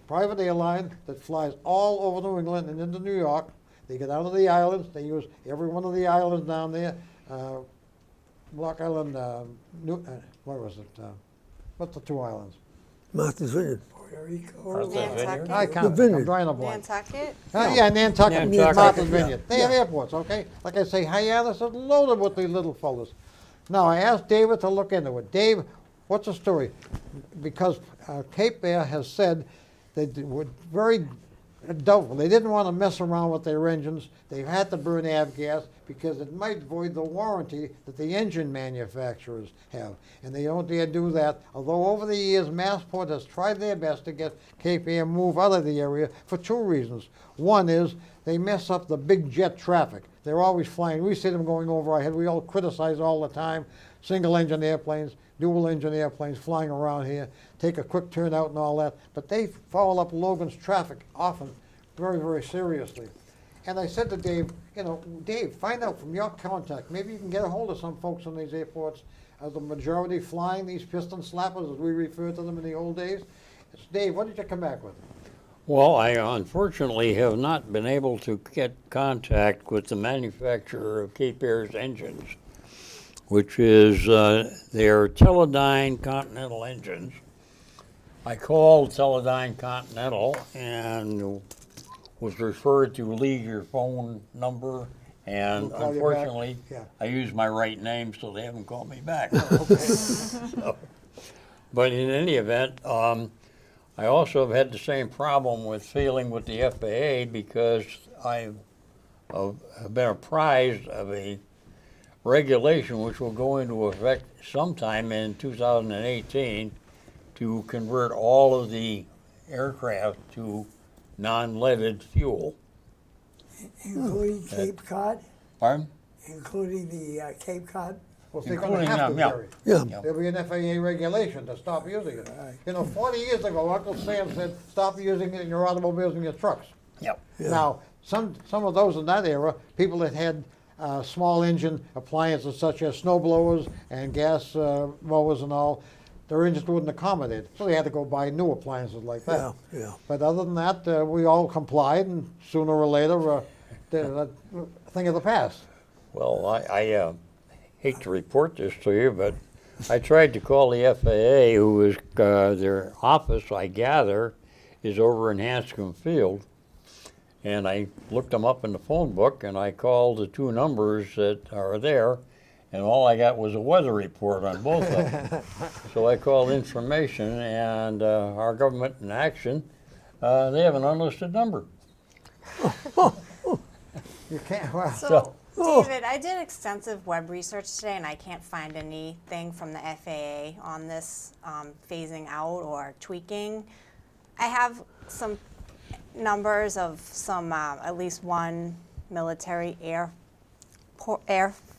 S1: private airline that flies all over New England and into New York. They get out of the islands. They use every one of the islands down there. Block Island, what was it? What's the two islands?
S6: Martha's Vineyard.
S3: Puerto Rico.
S4: Nantucket.
S1: I can't.
S6: Vineyard.
S1: I'm drawing a blank.
S4: Nantucket.
S1: Yeah, Nantucket,
S5: Nantucket,
S1: Martha's
S6: yeah.
S1: Vineyard. They have airports, okay? Like I say, Hyannis is loaded with these little fellas. Now, I asked David to look into it. Dave, what's the story? Because Cape Air has said they were very doubtful. They didn't want to mess around with their engines. They had to burn avgas because it might void the warranty that the engine manufacturers have. And they don't dare do that, although over the years, Massport has tried their best to get Cape Air moved out of the area for two reasons. One is they mess up the big jet traffic. They're always flying. We see them going over our head. We all criticize all the time. Single-engine airplanes, dual-engine airplanes flying around here, take a quick turn out and all that. But they foul up Logan's traffic often very, very seriously. And I said to Dave, Dave, find out from your contact, maybe you can get a hold of some folks in these airports. Are the majority flying these piston slappers, as we referred to them in the old days? It's Dave, what did you come back with?
S5: Well, I unfortunately have not been able to get contact with the manufacturer of Cape Air's engines, which is their Teledyne Continental engines. I called Teledyne Continental and was referred to leave your phone number, and
S1: We'll call you back.
S5: unfortunately,
S1: Yeah.
S5: I used my right name, so they haven't called me back.
S1: Okay.
S5: So, but in any event, I also have had the same problem with failing with the FAA because I have been apprised of a regulation which will go into effect sometime in 2018 to convert all of the aircraft to non-leaded fuel.
S3: Including Cape Cod,
S5: Pardon?
S3: including the Cape Cod.
S1: Well, they're gonna
S5: Including
S1: have to,
S5: them, yeah.
S1: Jerry.
S6: Yeah,
S1: There'll be an FAA regulation to stop using it.
S3: Right.
S1: 40 years ago, Uncle Sam said, stop using it in your automobiles and your trucks.
S5: Yep.
S6: Yeah.
S1: Now, some of those in that era, people that had small engine appliances such as snow blowers and gas mowers and all, their engines wouldn't accommodate, so they had to go buy new appliances like
S6: yeah,
S1: that.
S6: yeah.
S1: But other than that, we all complied, and sooner or later, they're a thing of the past.
S5: Well, I hate to report this to you, but I tried to call the FAA, who is their office, I gather, is over in Hanscom Field. And I looked them up in the phone book, and I called the two numbers that are there, and all I got was a weather report on both of them. So I called information, and our government in action, they have an unlisted number.
S1: You can't, well,
S4: So,
S6: Oh.
S4: David, I did extensive web research today, and I can't find anything from the FAA on this phasing out or tweaking. I have some numbers of some, at least one military Air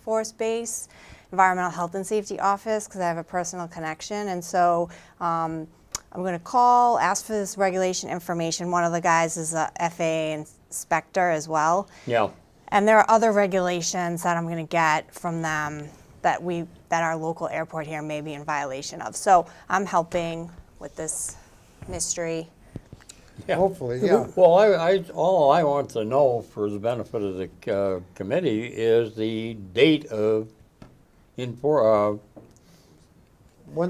S4: Force base, Environmental Health and Safety Office, because I have a personal connection. And so I'm going to call, ask for this regulation information. One of the guys is a FAA inspector as well.
S5: Yeah.
S4: And there are other regulations that I'm going to get from them that our local airport here may be in violation of. So I'm helping with this mystery.
S5: Yeah.
S1: hopefully, yeah.
S5: Well, all I want to know for the benefit of the committee is the date of
S1: When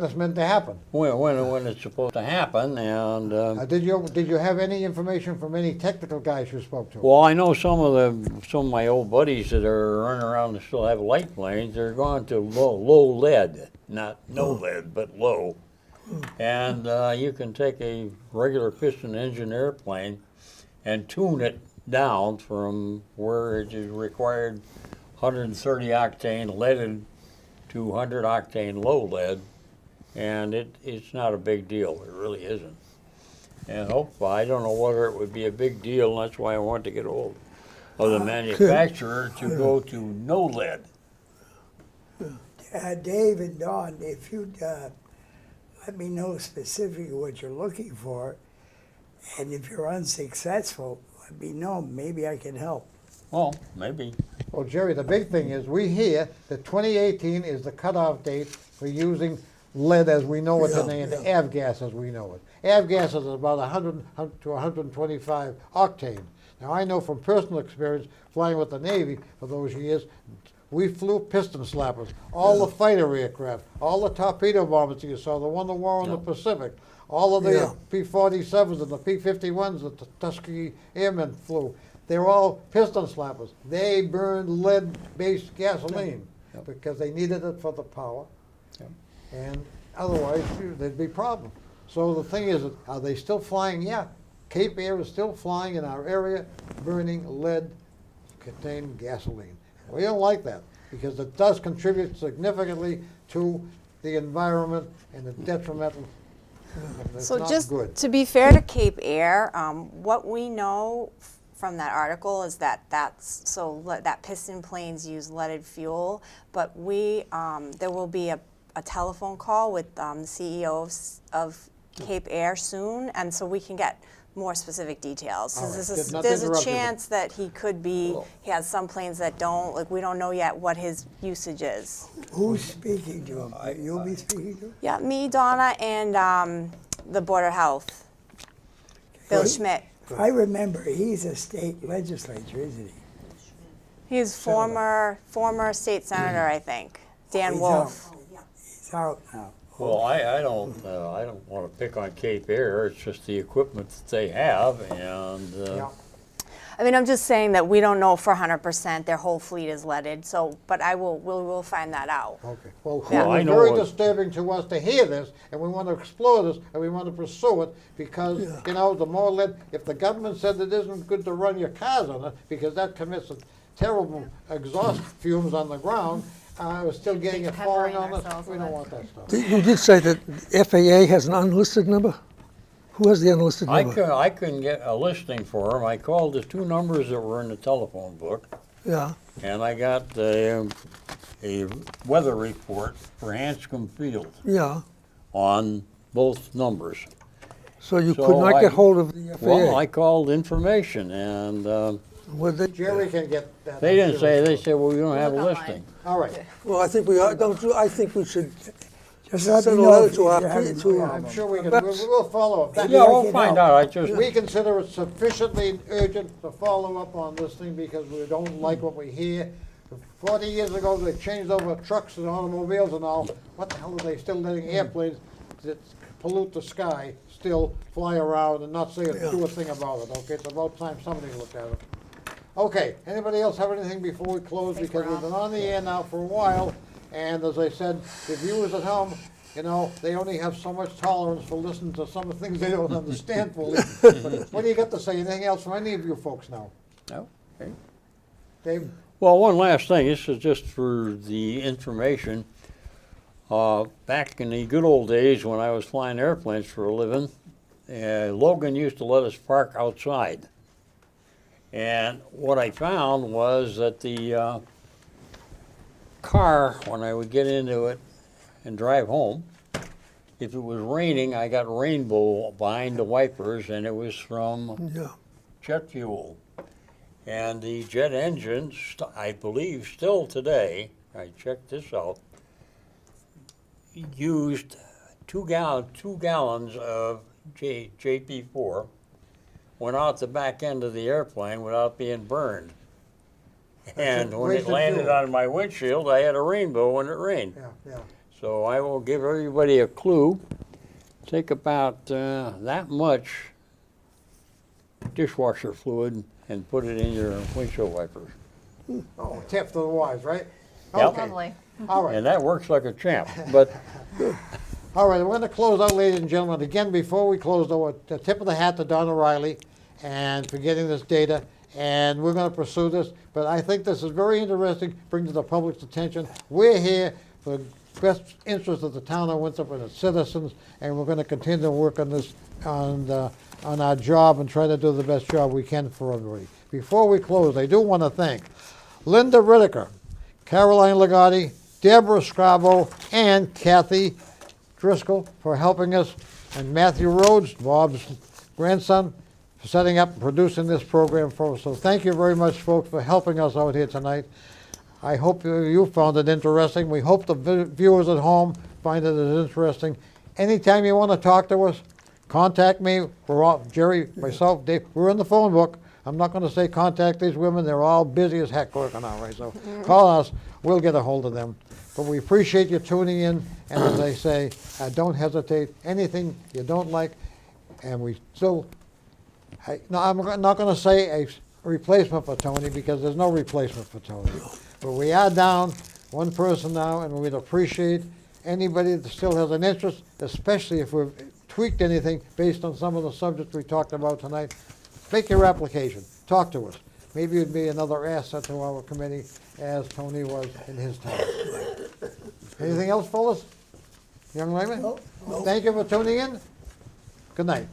S1: it's meant to happen.
S5: when it's supposed to happen, and
S1: Did you have any information from any technical guys you spoke to?
S5: well, I know some of my old buddies that are running around and still have light planes. They're going to low lead, not no lead, but low. And you can take a regular piston engine airplane and tune it down from where it is required 130 octane leaded to 100 octane low lead, and it's not a big deal. It really isn't. And I don't know whether it would be a big deal, and that's why I want to get hold of the manufacturer to go to no lead.
S3: Dave and Don, if you'd let me know specifically what you're looking for, and if you're unsuccessful, let me know. Maybe I can help.
S5: Well, maybe.
S1: Well, Jerry, the big thing is, we hear that 2018 is the cutoff date for using lead as we know it today, and the avgas as we know it. Avgas is about 100 to 125 octane. Now, I know from personal experience, flying with the Navy for those years, we flew piston slappers, all the fighter aircraft, all the torpedo bombers you saw, the one that were on the Pacific, all of the
S6: Yeah.
S1: P-47s and the P-51s that the Tuskegee Airmen flew. They were all piston slappers. They burned lead-based gasoline because they needed it for the power.
S5: Yep.
S1: And otherwise, there'd be problems. So the thing is, are they still flying? Yeah, Cape Air is still flying in our area, burning lead-contained gasoline. We don't like that because it does contribute significantly to the environment and the detrimental. It's
S4: So
S1: not
S4: just
S1: good.
S4: to be fair to Cape Air, what we know from that article is that that piston planes use leaded fuel, but there will be a telephone call with the CEO of Cape Air soon, and so we can get more specific details. 'Cause
S1: All right.
S4: this
S1: Did
S4: is-
S1: not
S4: There's a
S1: interrupt you.
S4: chance that he could be, he has some planes that don't, like, we don't know yet what his usage is.
S3: Who's speaking to him? You'll be speaking to him?
S4: Yeah, me, Donna, and the Board of Health. Bill
S3: Good.
S4: Schmidt.
S3: If I remember, he's a state legislature, isn't he?
S4: He's former state senator, I think. Dan
S3: He's
S4: Wolf.
S3: He's out now.
S5: Well, I don't want to pick on Cape Air. It's just the equipment that they have, and
S1: Yeah.
S4: I mean, I'm just saying that we don't know for 100% their whole fleet is leaded. So, but we'll find that out.
S1: Okay. Well,
S5: Yeah, I
S1: it's
S5: know
S1: very
S5: what-
S1: disturbing to us to hear this, and we want to explore this, and we want to pursue it, because, you know, the more lead, if the government said it isn't good to run your cars on it, because that commits a terrible exhaust fumes on the ground, we're still getting it falling
S2: Peppering
S1: on us.
S2: ourselves
S1: We
S2: with
S1: don't
S2: it.
S1: want that stuff.
S6: You did say that FAA has an unlisted number? Who has the unlisted number?
S5: I couldn't get a listing for them. I called the two numbers that were in the telephone book,
S6: Yeah,
S5: and I got a weather report for Hanscom Field
S6: yeah.
S5: on both numbers.
S6: So you
S5: So
S6: could not
S5: I-
S6: get hold of the FAA?
S5: Well, I called information, and
S6: Would they?
S1: Jerry can get that.
S5: they didn't say. They said, "Well, we don't have a
S2: Look online.
S5: listing."
S1: All right.
S6: Well, I think we are, don't you, I think we should
S3: Just let me
S6: send a
S3: know
S6: letter
S3: if
S6: to
S3: you're
S6: our,
S3: having
S6: to,
S1: I'm sure we can,
S6: That's-
S1: we'll follow up. That-
S5: Yeah,
S3: I
S5: we'll
S3: can
S5: find
S3: help.
S5: out. I just
S1: We consider it sufficiently urgent to follow up on this thing, because we don't like what we hear. 40 years ago, they changed over trucks and automobiles and all. What the hell are they still letting airplanes that pollute the sky still fly around and not say, do a thing about it, okay? It's about time somebody looked at it. Okay, anybody else have anything before we close?
S2: think
S1: Because
S2: we're
S1: we've been on the air now for a while, and as I said, the viewers at home, you know, they only have so much tolerance for listening to some of the things they don't understand fully. But what do you got to say? Anything else from any of you folks now?
S5: no. Okay.
S1: Dave?
S5: Well, one last thing. This is just for the information. Back in the good old days when I was flying airplanes for a living, Logan used to let us park outside. And what I found was that the car, when I would get into it and drive home, if it was raining, I got rainbow behind the wipers, and it was from
S6: yeah.
S5: jet fuel. And the jet engines, I believe still today, I checked this out, used 2 gallons of JP4, went out the back end of the airplane without being burned. And when it
S1: wasted
S5: landed
S1: fuel.
S5: on my windshield, I had a rainbow when it rained.
S1: Yeah, yeah.
S5: So I will give everybody a clue. Take about that much dishwasher fluid and put it in your windshield wipers.
S1: Oh, tip to the wise, right?
S5: Yep.
S1: Okay.
S2: Lovely.
S1: All right.
S5: And that works like a champ. But
S1: All right, we're going to close out, ladies and gentlemen. Again, before we close, though, a tip of the hat to Don O'Reilly and for getting this data. And we're going to pursue this. But I think this is very interesting, bring to the public's attention. We're here for the best interest of the town of Winthrop and its citizens, and we're going to continue to work on this, on our job, and try to do the best job we can for everybody. Before we close, I do want to thank Linda Riddicker, Caroline Ligotti, Deborah Scrabo, and Kathy Driscoll for helping us, and Matthew Rhodes, Bob's grandson, for setting up and producing this program for us. So thank you very much, folks, for helping us out here tonight. I hope you found it interesting. We hope the viewers at home find it as interesting. Anytime you want to talk to us, contact me. We're all, Jerry, myself, Dave, we're in the phone book. I'm not going to say contact these women. They're all busy as heck working on it, so call us. We'll get a hold of them. But we appreciate you tuning in, and as I say, don't hesitate. Anything you don't like, and we still, no, I'm not going to say a replacement for Tony, because there's no replacement for Tony. But we are down one person now, and we'd appreciate anybody that still has an interest, especially if we've tweaked anything based on some of the subjects we talked about tonight. Make your application. Talk to us. Maybe it'd be another asset to our committee, as Tony was in his time. Anything else, fellas? Young lady?
S3: No.
S1: Thank you for tuning in. Good night.